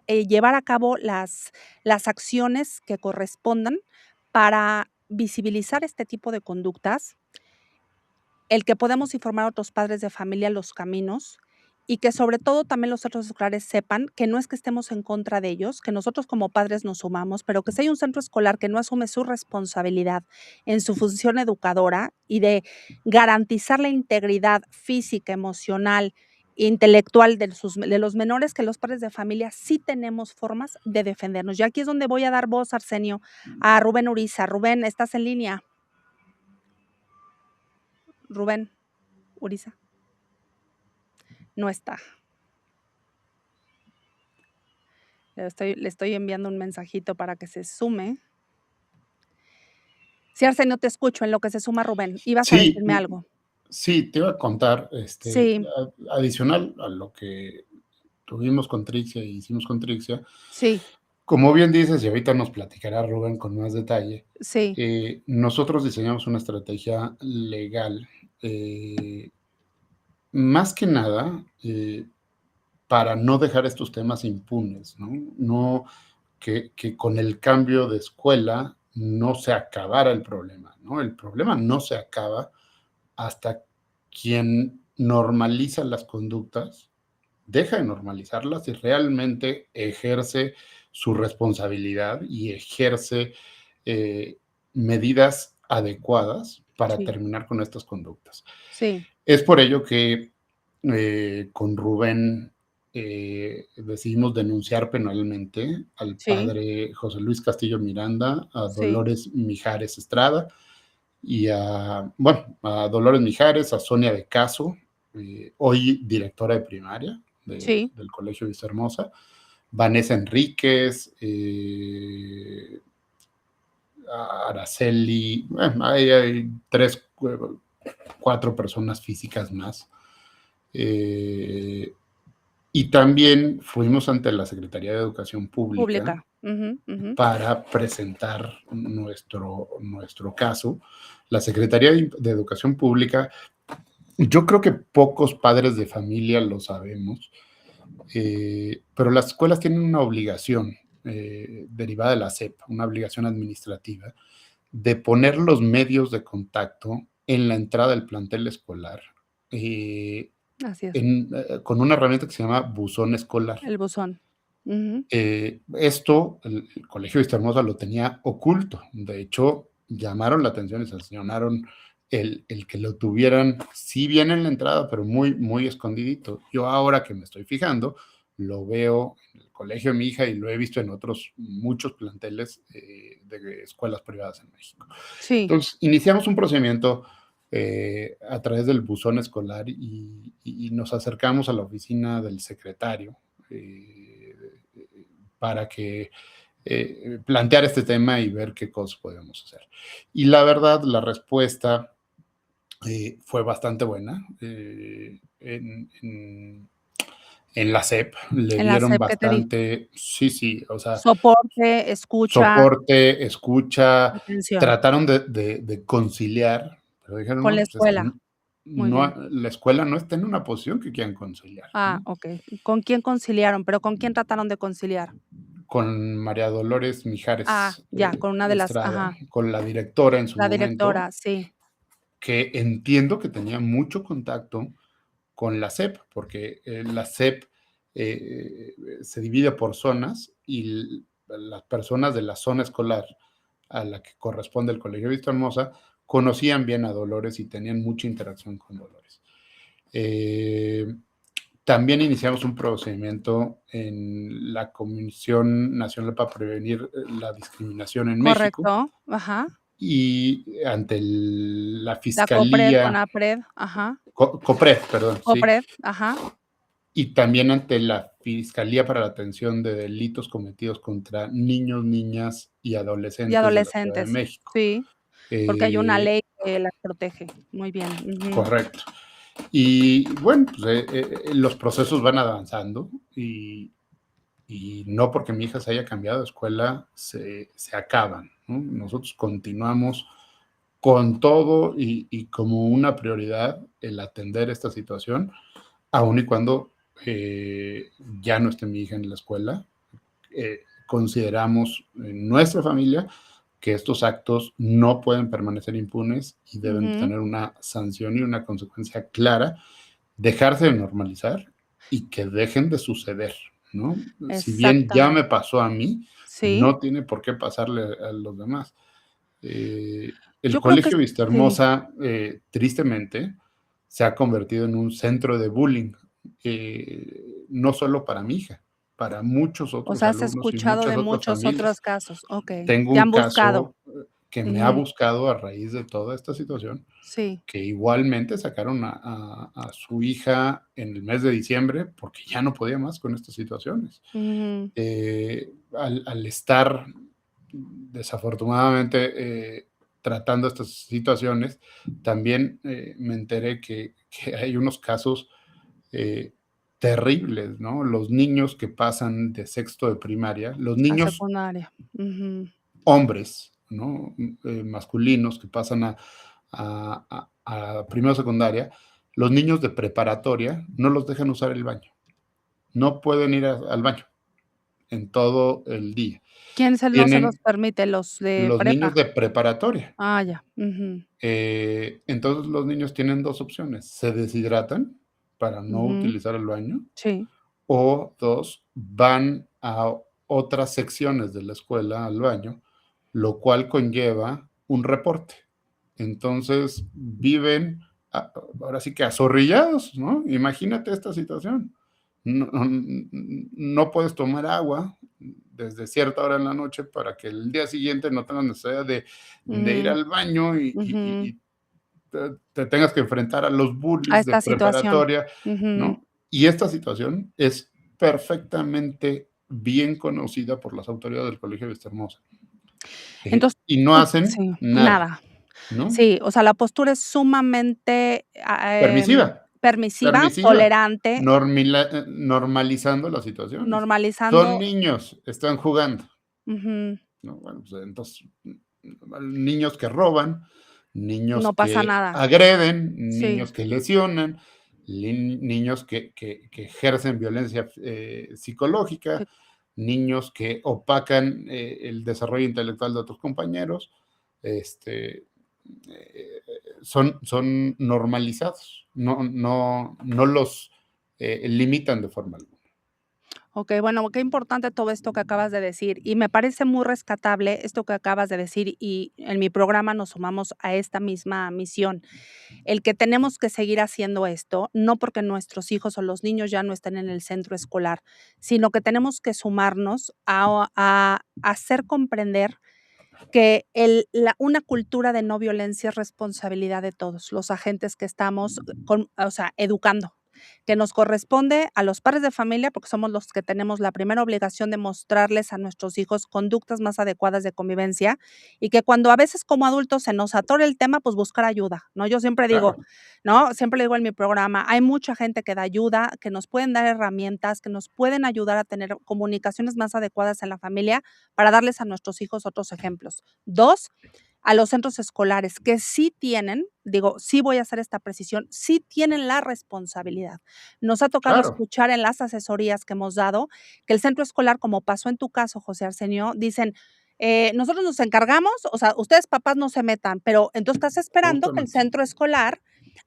llevar a cabo las acciones que correspondan para visibilizar este tipo de conductas, el que podemos informar a otros padres de familia los caminos y que sobre todo también los centros escolares sepan que no es que estemos en contra de ellos, que nosotros como padres nos sumamos, pero que si hay un centro escolar que no asume su responsabilidad en su función educadora y de garantizar la integridad física, emocional, intelectual de los menores, que los padres de familia sí tenemos formas de defendernos. Y aquí es donde voy a dar voz, Arsenio, a Rubén Uriza. Rubén, ¿estás en línea? Rubén Uriza. No está. Le estoy enviando un mensajito para que se sume. Sí, Arsenio, te escucho en lo que se suma Rubén. Ibas a Sí, decirme algo. sí, te iba a contar, Sí, adicional a lo que tuvimos con Trixia y hicimos con Trixia, sí, como bien dices, y ahorita nos platicará Rubén con más detalle, sí, nosotros diseñamos una estrategia legal, más que nada, para no dejar estos temas impunes, ¿no? No que con el cambio de escuela no se acabara el problema, ¿no? El problema no se acaba hasta quien normaliza las conductas deja de normalizarlas y realmente ejerce su responsabilidad y ejerce medidas adecuadas para sí, terminar con estas conductas. sí, Es por ello que con Rubén decidimos denunciar penalmente al sí, padre José Luis Castillo Miranda, a sí, Dolores Mijares Estrada y a Dolores Mijares, a Sonia de Caso, hoy directora de primaria sí, del Colegio Vistahermosa, Vanessa Enríquez, Araceli, bueno, hay tres, cuatro personas físicas más. Y también fuimos ante la Secretaría de Educación Pública pública. Ujú, ujú. para presentar nuestro caso. La Secretaría de Educación Pública, yo creo que pocos padres de familia lo sabemos, pero las escuelas tienen una obligación derivada de la SEP, una obligación administrativa, de poner los medios de contacto en la entrada del plantel escolar eh, Así es, con una herramienta que se llama buzón escolar. el buzón. Ujú. Esto, el Colegio Vista Hermosa lo tenía oculto. De hecho, llamaron la atención y sancionaron el que lo tuvieran, sí bien en la entrada, pero muy, muy escondidito. Yo ahora que me estoy fijando, lo veo en el colegio de mi hija y lo he visto en otros muchos planteles de escuelas privadas en México. Sí, Entonces, iniciamos un procedimiento a través del buzón escolar y nos acercamos a la oficina del secretario para que plantear este tema y ver qué cosas podemos hacer. Y la verdad, la respuesta fue bastante buena. En la SEP le en la dieron SEP, ¿qué te dijo? bastante, sí, sí, o sea, Soporte, escucha, soporte, escucha, atención. trataron de conciliar, pero dijeron, Con no, la pues es que escuela. Muy bien. la escuela no está en una posición que quieran conciliar, Ah, ¿no? okey. ¿Con quién conciliaron? ¿Pero con quién trataron de conciliar? Con María Dolores Ah, Mijares ya, con una de las Estrada, ajá, con la directora en su la momento, directora, sí, que entiendo que tenía mucho contacto con la SEP, porque la SEP se divide por zonas y las personas de la zona escolar a la que corresponde el Colegio Vista Hermosa conocían bien a Dolores y tenían mucha interacción con Dolores. Eh, También iniciamos un procedimiento en la Comisión Nacional para Prevenir la Discriminación en México Correcto, ajá. y ante la La COPRED, Fiscalía, CONAPRED, ajá. COPRED, perdón, sí, COPRED, ajá. y también ante la Fiscalía para la Atención de Delitos Cometidos contra Niños, Niñas y Y Adolescentes de la Ciudad de adolescentes, México. sí, porque hay una Eh, ley que las protege. Muy bien, ujú, Correcto. Y bueno, pues, los procesos van avanzando y no porque mi hija se haya cambiado de escuela se acaban, ¿no? Nosotros continuamos con todo y como una prioridad el atender esta situación, aun y cuando ya no esté mi hija en la escuela. Consideramos en nuestra familia que estos actos no pueden permanecer impunes y deben ujú. tener una sanción y una consecuencia clara, dejarse de normalizar y que dejen de suceder, ¿no? Si bien ya Exactamente. me pasó a mí, Sí, no tiene por qué pasarle a los demás. El yo creo que Colegio sí. Vistahermosa, tristemente, se ha convertido en un centro de bullying, no solo para mi hija, para muchos O otros sea, has alumnos y escuchado muchas de otras muchos otros familias. casos. Okey, Tengo te un han buscado. caso que me ha Ujú, buscado a raíz de toda esta situación, sí, que igualmente sacaron a su hija en el mes de diciembre porque ya no podía más con estas situaciones. ujú, Al estar desafortunadamente tratando estas situaciones, también me enteré que hay unos casos eh, terribles, ¿no? Los niños que pasan de sexto de primaria, los a niños secundaria. Ujú, hombres, ¿no? Masculinos que pasan a primero secundaria, los niños de preparatoria no los dejan usar el baño, no pueden ir al baño en todo el día. ¿quién no se los Tienen permite? ¿Los de los niños prepa? de preparatoria. Ah, ya, ujú, Entonces los niños tienen dos opciones, se deshidratan para no ujú, utilizar el baño sí, o dos, van a otras secciones de la escuela al baño, lo cual conlleva un reporte. Entonces viven ahora sí que azorrillados, ¿no? Imagínate esta situación. No, no puedes tomar agua desde cierta hora en la noche para que el día siguiente no tengas necesidad de ir ujú, al baño ujú, y te tengas que enfrentar a los a bullies de esta situación. preparatoria, Ujú, ¿no? Y esta situación es perfectamente bien conocida por las autoridades del Colegio de Vistahermosa. entonces, Y no hacen sí, nada, nada. ¿no? Sí, o sea, la postura es sumamente, Permisiva, permisiva, permisiva, tolerante, normalizando las situaciones. Son normalizando. niños, están jugando, Ujú, ¿no? Bueno, pues entonces, niños que roban, niños no pasa que nada. agreden, Sí, niños que lesionan, niños que ejercen violencia psicológica, que niños que opacan el desarrollo intelectual de otros compañeros, este, eh, son normalizados, no los limitan de forma alguna. okey, bueno, qué importante todo esto que acabas de decir, y me parece muy rescatable esto que acabas de decir, y en mi programa nos sumamos a esta misma misión, el que tenemos que seguir haciendo esto, no porque nuestros hijos o los niños ya no estén en el centro escolar, sino que tenemos que sumarnos a hacer comprender que una cultura de no violencia es responsabilidad de todos los agentes que estamos o sea, educando, que nos corresponde a los padres de familia, porque somos los que tenemos la primera obligación de mostrarles a nuestros hijos conductas más adecuadas de convivencia y que cuando a veces como adultos se nos atore el tema, pues buscar ayuda, ¿no? Yo siempre digo, Claro, ¿no? Siempre digo en mi programa, hay mucha gente que da ayuda, que nos pueden dar herramientas, que nos pueden ayudar a tener comunicaciones más adecuadas en la familia para darles a nuestros hijos otros ejemplos. 2, a los centros escolares que sí tienen, digo, sí voy a hacer esta precisión, sí tienen la responsabilidad. Nos ha tocado claro, escuchar en las asesorías que hemos dado que el centro escolar, como pasó en tu caso, José Arsenio, dicen, nosotros nos encargamos, o sea, ustedes papás no se metan, pero entonces estás esperando que el justamente. centro escolar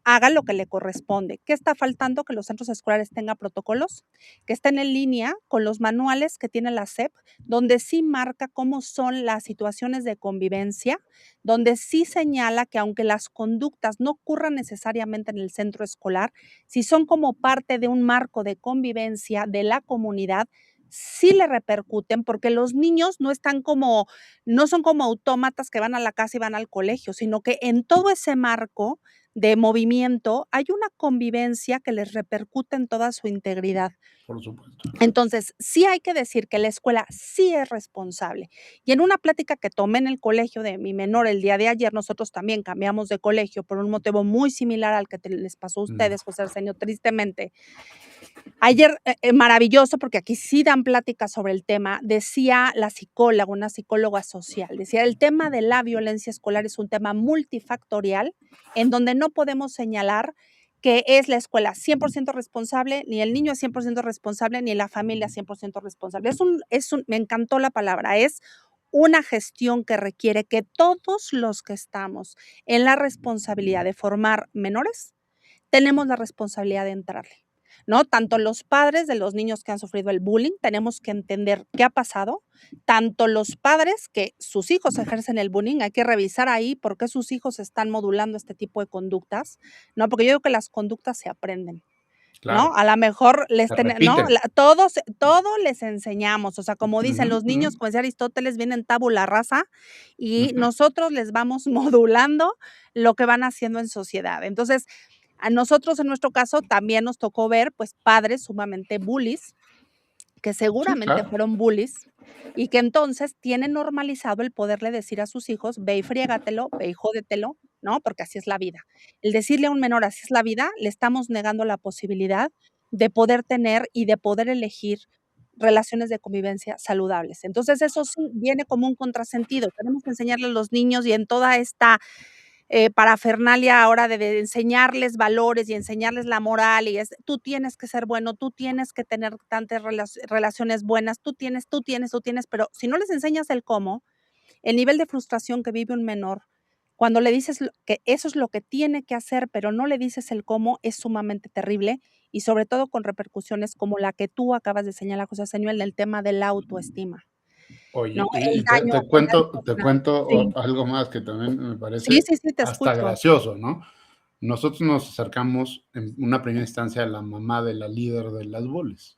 haga lo que le corresponde. ¿Qué está faltando? Que los centros escolares tengan protocolos, que estén en línea con los manuales que tiene la SEP, donde sí marca cómo son las situaciones de convivencia, donde sí señala que aunque las conductas no ocurran necesariamente en el centro escolar, si son como parte de un marco de convivencia de la comunidad, sí le repercuten, porque los niños no son como autómatas que van a la casa y van al colegio, sino que en todo ese marco de movimiento hay una convivencia que les repercute en toda su integridad. Por supuesto. Entonces, sí hay que decir que la escuela sí es responsable. Y en una plática que tomé en el colegio de mi menor el día de ayer, nosotros también cambiamos de colegio por un motivo muy similar al que les pasó a ustedes, José Arsenio, tristemente. Ayer, maravilloso, porque aquí sí dan pláticas sobre el tema, decía la psicóloga, una psicóloga social, decía: "El tema de la violencia escolar es un tema multifactorial, en donde no podemos señalar que es la escuela 100% responsable, ni el niño es 100% responsable, ni la familia 100% responsable". Me encantó la palabra, es una gestión que requiere que todos los que estamos en la responsabilidad de formar menores, tenemos la responsabilidad de entrarle, ¿no? Tanto los padres de los niños que han sufrido el bullying, tenemos que entender qué ha pasado, tanto los padres que sus hijos ejercen el bullying, hay que revisar ahí por qué sus hijos están modulando este tipo de conductas, ¿no? Porque yo digo que las conductas se aprenden, ¿no? Claro, A la mejor se repiten. todo les enseñamos, o sea, como dicen Ujú, los ujú. niños, como decía Aristóteles, vienen tabula rasa y Ujú. nosotros les vamos modulando lo que van haciendo en sociedad. Entonces, a nosotros, en nuestro caso, también nos tocó ver, pues, padres sumamente bullies, que Sí, seguramente claro. fueron bullies, y que entonces tienen normalizado el poderle decir a sus hijos: "Ve y friégatelo, ve y jódetelo", ¿no? Porque así es la vida. El decirle a un menor: "Así es la vida", le estamos negando la posibilidad de poder tener y de poder elegir relaciones de convivencia saludables. Entonces, eso sí viene como un contrasentido. Tenemos que enseñarle a los niños y en toda esta parafernalia ahora de enseñarles valores y enseñarles la moral y es, tú tienes que ser bueno, tú tienes que tener tantas relaciones buenas, tú tienes, pero si no les enseñas el cómo, el nivel de frustración que vive un menor, cuando le dices que eso es lo que tiene que hacer, pero no le dices el cómo, es sumamente terrible y sobre todo con repercusiones como la que tú acabas de señalar, José Señor, en el tema de la autoestima, ¿no? Oye, El y daño, te el daño cuento te emocional. cuento Sí, algo más que también me sí, parece sí, sí, te hasta escucho. gracioso, ¿no? Nosotros nos acercamos en una primera instancia a la mamá de la líder de las bullies,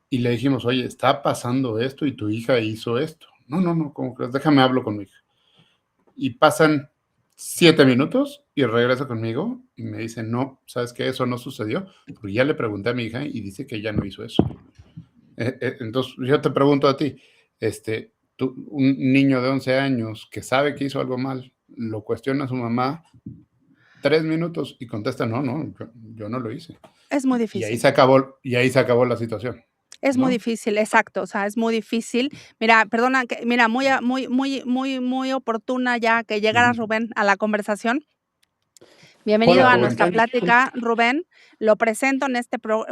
y le dijimos: "Oye, está pasando esto y tu hija hizo esto". "No, no, no, ¿cómo crees? Déjame hablo con mi hija". Y pasan 7 minutos y regresa conmigo y me dice: "No, ¿sabes qué? Eso no sucedió, porque ya le pregunté a mi hija y dice que ella no hizo eso". Entonces, yo te pregunto a ti, un niño de 11 años que sabe que hizo algo mal, lo cuestiona a su mamá 3 minutos y contesta: "No, no, yo no lo hice". Es muy Y ahí difícil. se acabó y ahí se acabó la situación, Es muy ¿no? difícil, exacto, o sea, es muy difícil. Mira, perdona que mira, muy oportuna ya que llegara Ujú. Rubén a la conversación. Bienvenido Hola, a Rubén. nuestra plática, Rubén. Lo presento en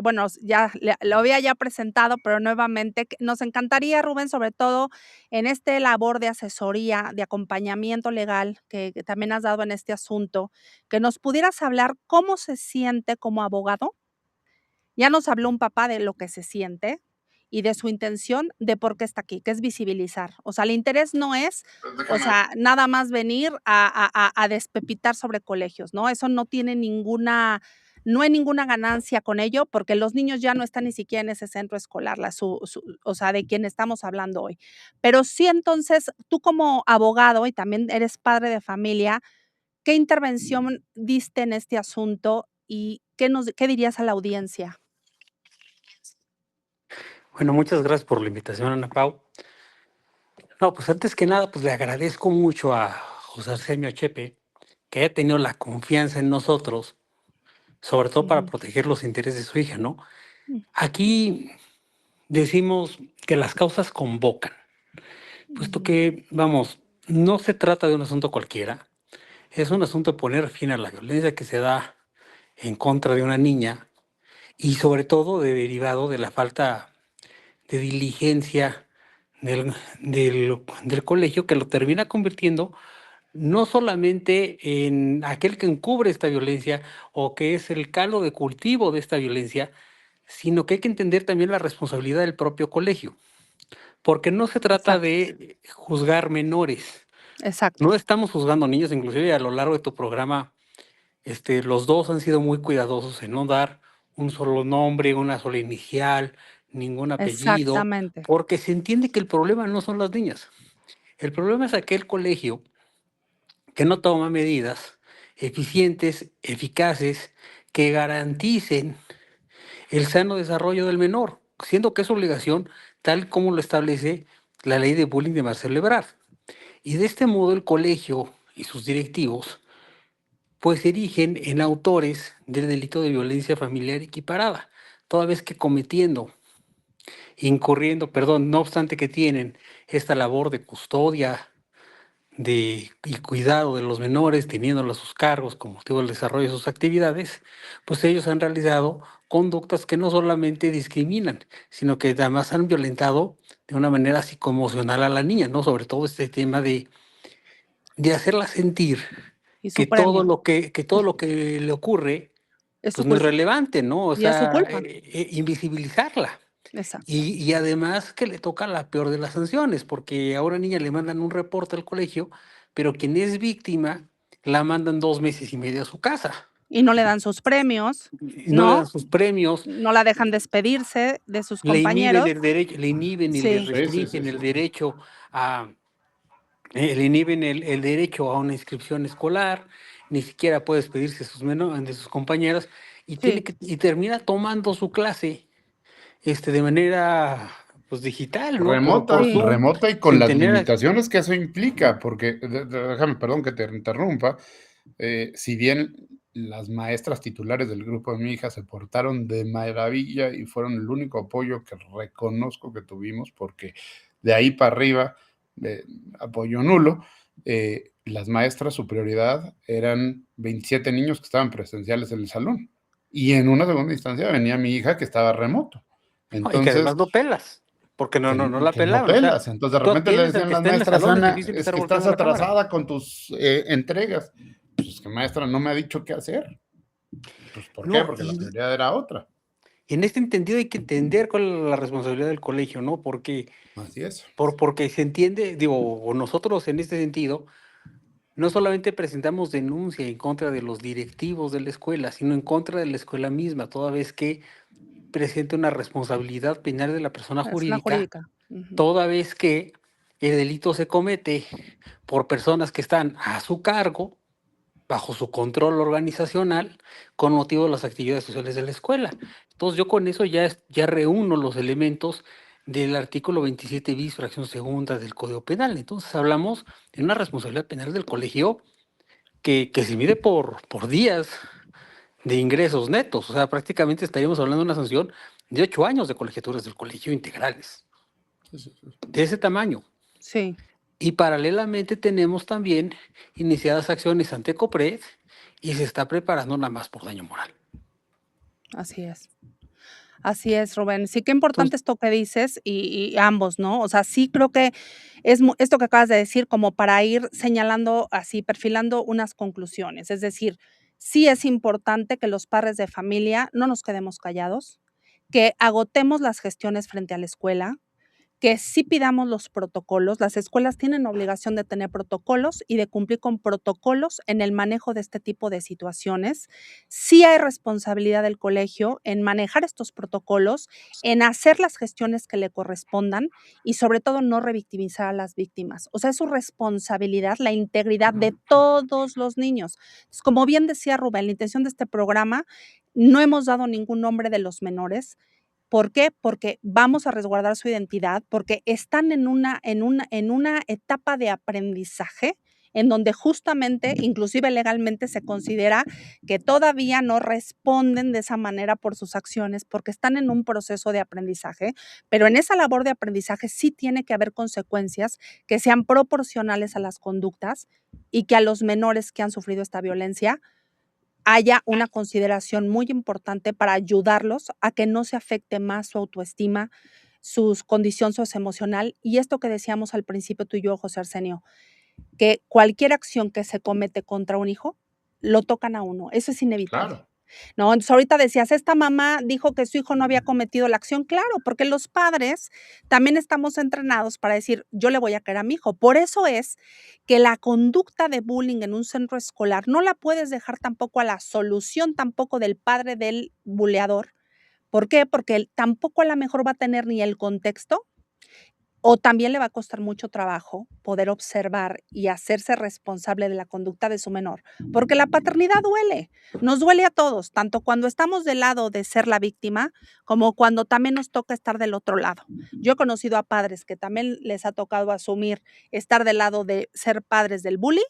bueno, ya lo había ya presentado, pero nuevamente nos encantaría, Rubén, sobre todo en este labor de asesoría, de acompañamiento legal que también has dado en este asunto, que nos pudieras hablar cómo se siente como abogado. Ya nos habló un papá de lo que se siente y de su intención de por qué está aquí, que es visibilizar. O sea, el interés no es, o Déjame. sea, nada más venir a despepitar sobre colegios, ¿no? Eso no hay ninguna ganancia con ello, porque los niños ya no están ni siquiera en ese centro escolar, o sea, de quien estamos hablando hoy. Pero sí, entonces, tú como abogado y también eres padre de familia, ¿qué intervención diste en este asunto y qué dirías a la audiencia? Bueno, muchas gracias por la invitación, Ana Pau. No, pues antes que nada, pues le agradezco mucho a José Arsenio Chepe que haya tenido la confianza en nosotros, sobre todo para Ujú, proteger los intereses de su hija, ¿no? mm, Aquí decimos que las causas convocan, puesto ujú, que, vamos, no se trata de un asunto cualquiera, es un asunto de poner fin a la violencia que se da en contra de una niña y sobre todo derivado de la falta de diligencia del colegio que lo termina convirtiendo no solamente en aquel que encubre esta violencia o que es el caldo de cultivo de esta violencia, sino que hay que entender también la responsabilidad del propio colegio, porque no se trata Exacto, de juzgar menores, exacto, no estamos juzgando niños, inclusive a lo largo de tu programa, los dos han sido muy cuidadosos en no dar un solo nombre, una sola inicial, ningún apellido, exactamente. porque se entiende que el problema no son las niñas, el problema es aquel colegio que no toma medidas eficientes, eficaces, que garanticen el sano desarrollo del menor, siendo que es obligación tal como lo establece la ley de bullying de Marcelo Ebrard. Y de este modo el colegio y sus directivos pues se erigen en autores del delito de violencia familiar equiparada, toda vez que incurriendo, no obstante que tienen esta labor de custodia y cuidado de los menores, teniéndolos a sus cargos con motivo del desarrollo de sus actividades, pues ellos han realizado conductas que no solamente discriminan, sino que además han violentado de una manera psicoemocional a la niña, ¿no? Sobre todo este tema de hacerla sentir Y que su premio todo lo que le ocurre, es su pues no es culpa. relevante, ¿no? O Y es su sea, culpa. invisibilizarla. Exacto. Y además que le toca la peor de las sanciones, porque a una niña le mandan un reporte al colegio, pero quien es víctima la mandan 2 meses y medio a su casa. Y no le dan sus premios, Y no le dan ¿no? sus premios, No la dejan despedirse de sus compañeros. le inhiben y le Sí, Sí, sí, sí, restringen el sí. derecho a, le inhiben el derecho a una inscripción escolar, ni siquiera puede despedirse de sus compañeras, sí, y termina tomando su clase de manera pues digital, ¿no? Por Remota, sí, Zoom, remota y con sin las tener limitaciones que eso implica, porque déjame, perdón que te interrumpa, si bien las maestras titulares del grupo de mi hija se portaron de maravilla y fueron el único apoyo que reconozco que tuvimos, porque de ahí para arriba, apoyo nulo, las maestras, su prioridad eran 27 niños que estaban presenciales en el salón. Y en una segunda instancia venía mi hija que estaba remoto. no, y que Entonces, además no pelas, porque no la que no pelaban. O sea, pelas. Entonces, de tú repente le atiendes al decían que las está en el maestras, salón, es Ana, difícil es estar que estás volteando la cámara. atrasada con tus entregas. Pues que maestra no me ha dicho qué hacer. Pues ¿por qué? No, Porque la prioridad era otra. y en este entendido hay que entender cuál es la responsabilidad del colegio, ¿no? Así es. Porque se entiende, digo, o nosotros en este sentido, no solamente presentamos denuncia en contra de los directivos de la escuela, sino en contra de la escuela misma, toda vez que presenta una responsabilidad penal de la persona persona jurídica, jurídica. Ujú. toda vez que el delito se comete por personas que están a su cargo, bajo su control organizacional, con motivo de las actividades sociales de la escuela. Entonces yo con eso ya reúno los elementos del artículo 27 bis, fracción segunda del Código Penal. Entonces hablamos de una responsabilidad penal del colegio que se mide por días de ingresos netos. O sea, prácticamente estaríamos hablando de una sanción de 8 años de colegiaturas del colegio integrales, Sí, sí, sí. de ese tamaño. Sí, Y paralelamente tenemos también iniciadas acciones ante COPRED y se está preparando una más por daño moral. así es. Así es, Rubén. Sí, qué importante Entonces, esto que dices y ambos, ¿no? O sea, sí creo que es esto que acabas de decir como para ir señalando así, perfilando unas conclusiones. Es decir, sí es importante que los padres de familia no nos quedemos callados, que agotemos las gestiones frente a la escuela, que sí pidamos los protocolos. Las escuelas tienen obligación de tener protocolos y de cumplir con protocolos en el manejo de este tipo de situaciones. Sí hay responsabilidad del colegio en manejar estos protocolos, en hacer las gestiones que le correspondan y sobre todo no revictimizar a las víctimas. O sea, es su responsabilidad la integridad de todos los niños. Entonces, como bien decía Rubén, la intención de este programa, no hemos dado ningún nombre de los menores. ¿Por qué? Porque vamos a resguardar su identidad, porque están en una etapa de aprendizaje en donde justamente, inclusive legalmente, se considera que todavía no responden de esa manera por sus acciones, porque están en un proceso de aprendizaje, pero en esa labor de aprendizaje sí tiene que haber consecuencias que sean proporcionales a las conductas y que a los menores que han sufrido esta violencia haya una consideración muy importante para ayudarlos a que no se afecte más su autoestima, su condición socioemocional y esto que decíamos al principio tú y yo, José Arsenio. que cualquier acción que se comete contra un hijo, lo tocan a uno. Eso es inevitable. Claro. ¿No? Entonces, ahorita decías, esta mamá dijo que su hijo no había cometido la acción. Claro, porque los padres también estamos entrenados para decir, yo le voy a caer a mi hijo. Por eso es que la conducta de bullying en un centro escolar no la puedes dejar tampoco a la solución tampoco del padre del buleador. ¿Por qué? Porque él tampoco a lo mejor va a tener ni el contexto, o también le va a costar mucho trabajo poder observar y hacerse responsable de la conducta de su menor, porque la paternidad duele, nos duele a todos, tanto cuando estamos del lado de ser la víctima, como cuando también nos toca estar del otro lado. Yo he conocido a padres que también les ha tocado asumir estar del lado de ser padres del bully,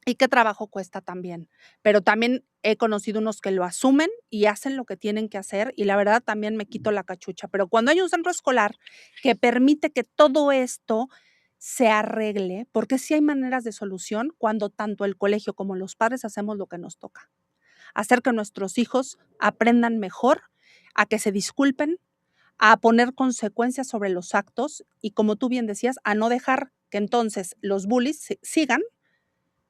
y qué trabajo cuesta también. Pero también he conocido unos que lo asumen y hacen lo que tienen que hacer, y la verdad también me quito la cachucha. Pero cuando hay un centro escolar que permite que todo esto se arregle, porque sí hay maneras de solución cuando tanto el colegio como los padres hacemos lo que nos toca. Hacer que nuestros hijos aprendan mejor, a que se disculpen, a poner consecuencias sobre los actos y, como tú bien decías, a no dejar que entonces los bullies sigan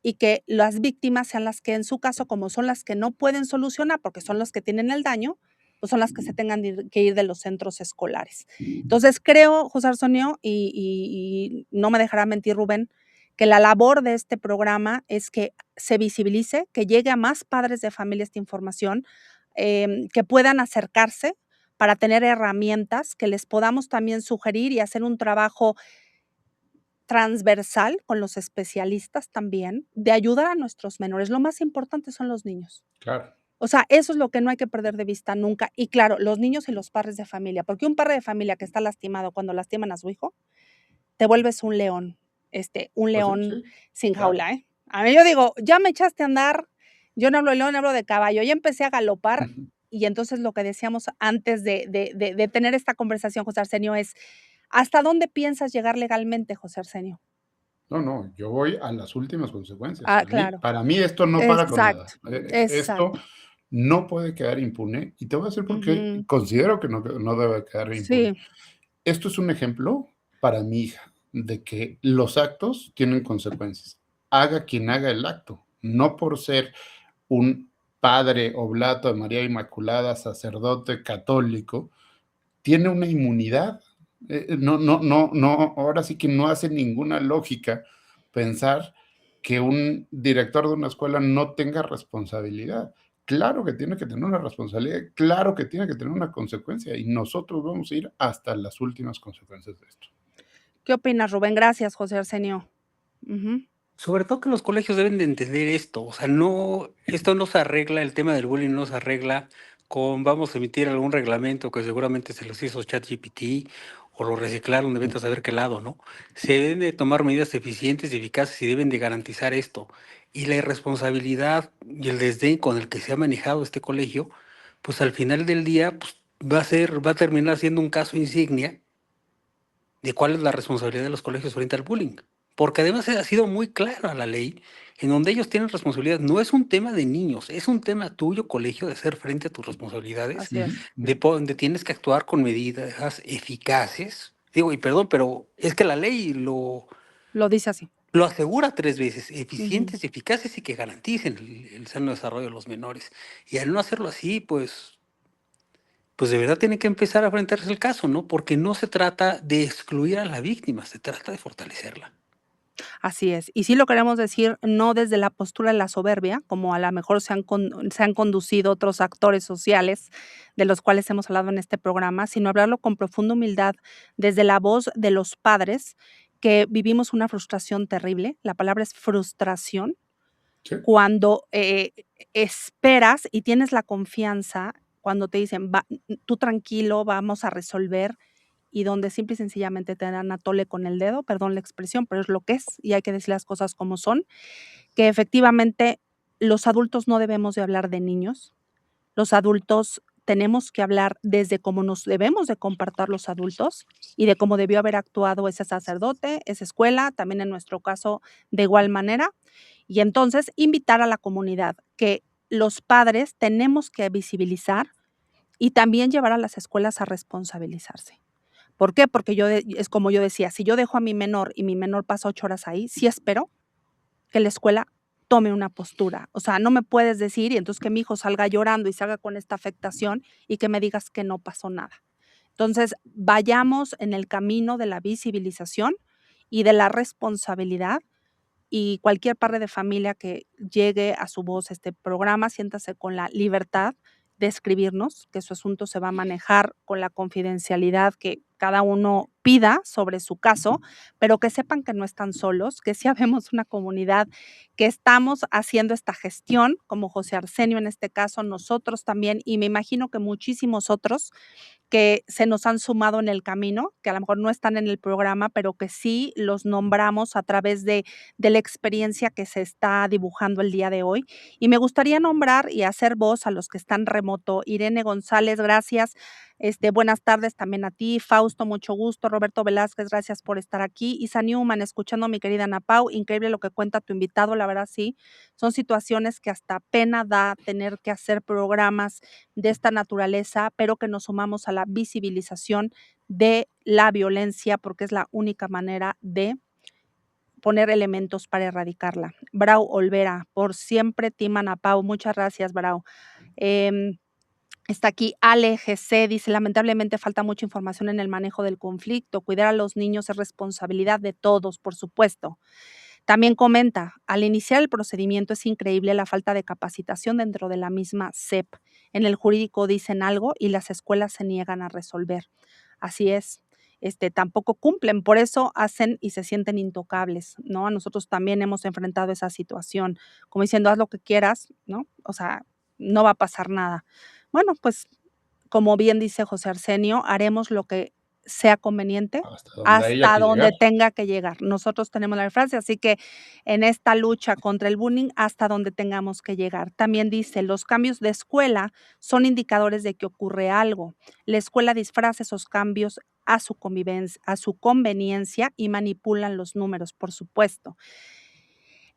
y que las víctimas sean las que, en su caso, como son las que no pueden solucionar porque son los que tienen el daño, pues son las que se tengan que ir de los centros escolares. Entonces, creo, José Arsenio, y no me dejará mentir Rubén, que la labor de este programa es que se visibilice, que llegue a más padres de familia esta información, que puedan acercarse para tener herramientas que les podamos también sugerir y hacer un trabajo transversal con los especialistas también, de ayudar a nuestros menores. Lo más importante son los niños. Claro. O sea, eso es lo que no hay que perder de vista nunca. Y claro, los niños y los padres de familia, porque un padre de familia que está lastimado cuando lastiman a su hijo, te vuelves un león, un Pues sí, león sí, sin claro. jaula, ¿eh? A mí yo digo, ya me echaste a andar, yo no hablo de león, hablo de caballo, ya empecé a galopar, Ujú. y entonces lo que decíamos antes de tener esta conversación, José Arsenio, es, ¿hasta dónde piensas llegar legalmente, José Arsenio? No, no, yo voy a las últimas consecuencias. Ah, claro. Para mí esto no para con Exacto, nada. Esto exacto. no puede quedar impune y te voy a decir por qué Ujú. considero que no debe quedar impune. Sí, Esto es un ejemplo para mi hija de que los actos tienen consecuencias. Haga quien haga el acto, no por ser un padre oblato de María Inmaculada, sacerdote católico, tiene una inmunidad. No, ahora sí que no hace ninguna lógica pensar que un director de una escuela no tenga responsabilidad. Claro que tiene que tener una responsabilidad, claro que tiene que tener una consecuencia y nosotros vamos a ir hasta las últimas consecuencias de esto. ¿qué opinas, Rubén? Gracias, José Arsenio. Ujú. Sobre todo que los colegios deben de entender esto, o sea, no, esto no se arregla, el tema del bullying no se arregla con vamos a emitir algún reglamento que seguramente se los hizo ChatGPT o lo reciclaron de vete a saber qué lado, ¿no? Se deben de tomar medidas eficientes y eficaces y deben de garantizar esto. Y la irresponsabilidad y el desdén con el que se ha manejado este colegio, pues al final del día, pues va a terminar siendo un caso insignia de cuál es la responsabilidad de los colegios frente al bullying. Porque además ha sido muy clara la ley en donde ellos tienen responsabilidad. No es un tema de niños, es un tema tuyo, colegio, de hacer frente a tus responsabilidades, Así es. donde tienes que actuar con medidas eficaces. Digo, y perdón, pero es que la ley Lo dice así. lo asegura 3 veces, Ujú. eficientes, eficaces y que garanticen el sano desarrollo de los menores. Y al no hacerlo así, pues de verdad tiene que empezar a enfrentarse el caso, ¿no? Porque no se trata de excluir a la víctima, se trata de fortalecerla. Así es. Y sí lo queremos decir, no desde la postura de la soberbia, como a lo mejor se han conducido otros actores sociales de los cuales hemos hablado en este programa, sino hablarlo con profunda humildad desde la voz de los padres que vivimos una frustración terrible. La palabra es frustración. Sí, Cuando, esperas y tienes la confianza, cuando te dicen: "Va, tú tranquilo, vamos a resolver", y donde simple y sencillamente te dan a tole con el dedo, perdón la expresión, pero es lo que es, y hay que decir las cosas como son, que efectivamente los adultos no debemos de hablar de niños. Los adultos tenemos que hablar desde cómo nos debemos de comportar los adultos y de cómo debió haber actuado ese sacerdote, esa escuela, también en nuestro caso de igual manera. Y entonces invitar a la comunidad que los padres tenemos que visibilizar y también llevar a las escuelas a responsabilizarse. ¿Por qué? Porque es como yo decía, si yo dejo a mi menor y mi menor pasa 8 horas ahí, sí espero que la escuela tome una postura. O sea, no me puedes decir y entonces que mi hijo salga llorando y salga con esta afectación y que me digas que no pasó nada. Entonces, vayamos en el camino de la visibilización y de la responsabilidad, y cualquier padre de familia que llegue a su voz este programa, siéntase con la libertad de escribirnos, que su asunto se va a manejar con la confidencialidad que cada uno pida sobre su caso, pero que sepan que no están solos, que sí habemos una comunidad que estamos haciendo esta gestión, como José Arsenio en este caso, nosotros también, y me imagino que muchísimos otros que se nos han sumado en el camino, que a lo mejor no están en el programa, pero que sí los nombramos a través de la experiencia que se está dibujando el día de hoy. Y me gustaría nombrar y hacer voz a los que están remoto. Irene González, gracias. Buenas tardes también a ti. Fausto, mucho gusto. Roberto Velázquez, gracias por estar aquí. Isa Newman, escuchando a mi querida Ana Pau, increíble lo que cuenta tu invitado, la verdad sí. Son situaciones que hasta pena da tener que hacer programas de esta naturaleza, pero que nos sumamos a la visibilización de la violencia, porque es la única manera de poner elementos para erradicarla. Brau Olvera, por siempre, Team Ana Pau. Muchas gracias, Brau. Está aquí Ale GC, dice, lamentablemente falta mucha información en el manejo del conflicto. Cuidar a los niños es responsabilidad de todos, por supuesto. También comenta, al iniciar el procedimiento es increíble la falta de capacitación dentro de la misma SEP. En el jurídico dicen algo y las escuelas se niegan a resolver. Así es. Tampoco cumplen, por eso hacen y se sienten intocables, ¿no? Nosotros también hemos enfrentado esa situación, como diciendo, haz lo que quieras, ¿no? O sea, no va a pasar nada. Bueno, pues, como bien dice José Arsenio, haremos lo que sea conveniente hasta donde haya que llegar. tenga que llegar. Nosotros tenemos la frase, así que en esta lucha contra el bullying, hasta donde tengamos que llegar. También dice, los cambios de escuela son indicadores de que ocurre algo. La escuela disfraza esos cambios a su conveniencia y manipulan los números, por supuesto.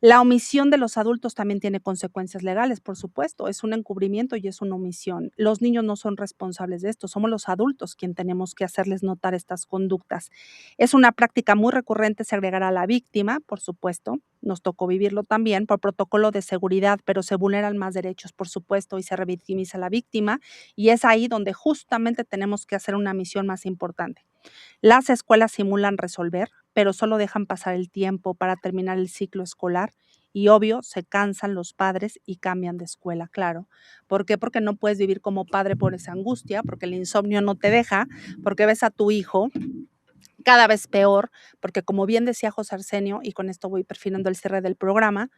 La omisión de los adultos también tiene consecuencias legales, por supuesto, es un encubrimiento y es una omisión. Los niños no son responsables de esto, somos los adultos quien tenemos que hacerles notar estas conductas. Es una práctica muy recurrente segregar a la víctima, por supuesto, nos tocó vivirlo también por protocolo de seguridad, pero se vulneran más derechos, por supuesto, y se revictimiza a la víctima, y es ahí donde justamente tenemos que hacer una misión más importante. Las escuelas simulan resolver, pero solo dejan pasar el tiempo para terminar el ciclo escolar y obvio se cansan los padres y cambian de escuela, claro. ¿Por qué? Porque no puedes vivir como padre por esa angustia, porque el insomnio no te deja, porque ves a tu hijo cada vez peor, porque como bien decía José Arsenio, y con esto voy perfilando el cierre del programa,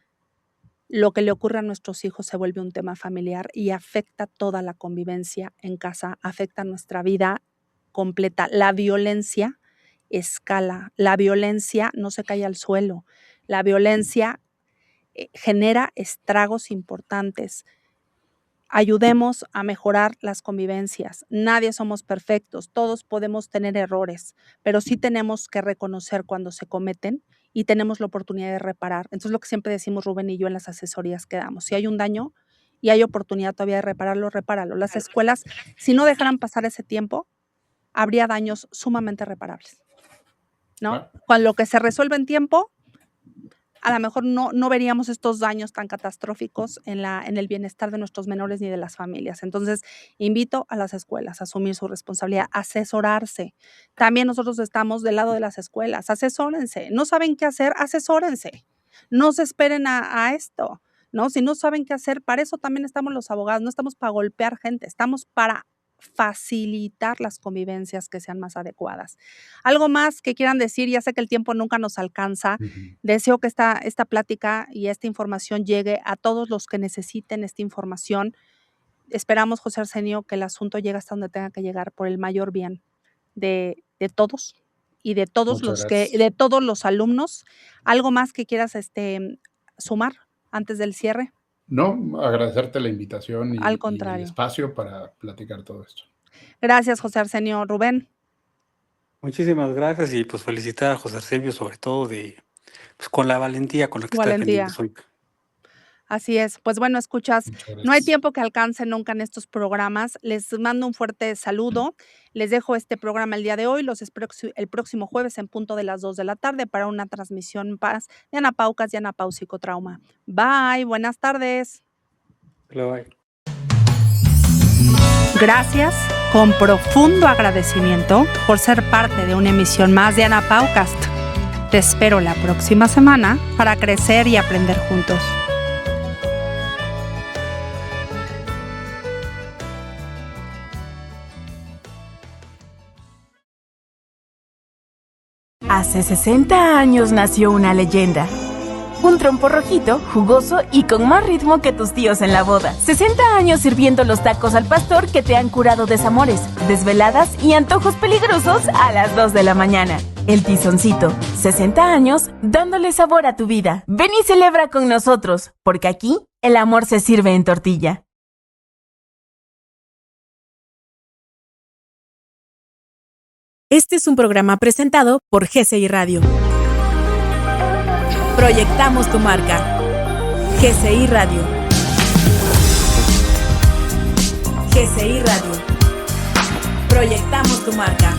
lo que le ocurre a nuestros hijos se vuelve un tema familiar y afecta toda la convivencia en casa, afecta nuestra vida completa. La violencia escala, la violencia no se cae al suelo, la violencia genera estragos importantes. Ayudemos a mejorar las convivencias. Nadie somos perfectos, todos podemos tener errores, pero sí tenemos que reconocer cuando se cometen y tenemos la oportunidad de reparar. Entonces, lo que siempre decimos Rubén y yo en las asesorías que damos, si hay un daño y hay oportunidad todavía de repararlo, repáralo. Las escuelas, si no dejaran pasar ese tiempo, habría daños sumamente reparables, ¿no? Con lo que se resuelve en tiempo, a lo mejor no veríamos estos daños tan catastróficos en el bienestar de nuestros menores ni de las familias. Entonces, invito a las escuelas a asumir su responsabilidad, asesorarse. También nosotros estamos del lado de las escuelas, asesórense. ¿No saben qué hacer? Asesórense. No se esperen a esto, ¿no? Si no saben qué hacer, para eso también estamos los abogados, no estamos para golpear gente, estamos para facilitar las convivencias que sean más adecuadas. Algo más que quieran decir, ya sé que el tiempo nunca nos alcanza. Deseo que esta plática y esta información llegue a todos los que necesiten esta información. Esperamos, José Arsenio, que el asunto llegue hasta donde tenga que llegar por el mayor bien de todos y de todos todos los alumnos. ¿Algo más que quieras sumar antes del cierre? No, agradecerte la invitación Al y el contrario. espacio para platicar todo esto. Gracias, José Arsenio. Rubén. Muchísimas gracias y pues felicitar a José Arsenio sobre todo pues, con la valentía con la que está defendiendo su hija. Así es. Pues bueno, escuchas, Muchas no hay gracias. tiempo que alcance nunca en estos programas. Les mando un fuerte saludo. Les dejo este programa el día de hoy. Los espero el próximo jueves en punto de las 2 de la tarde para una transmisión más de Ana Paucas y Ana Pau Psicotrauma. Bye, buenas tardes. Bye. Gracias, con profundo agradecimiento, por ser parte de una emisión más de Ana Paucast. Te espero la próxima semana para crecer y aprender juntos. Hace 60 años nació una leyenda. Un trompo rojito, jugoso y con más ritmo que tus tíos en la boda. 60 años sirviendo los tacos al pastor que te han curado desamores, desveladas y antojos peligrosos a las 2 de la mañana. El Tizoncito. 60 años dándole sabor a tu vida. Ven y celebra con nosotros, porque aquí el amor se sirve en tortilla. Este es un programa presentado por GCI Radio. Proyectamos tu marca. GCI Radio. GCI Radio. Proyectamos tu marca.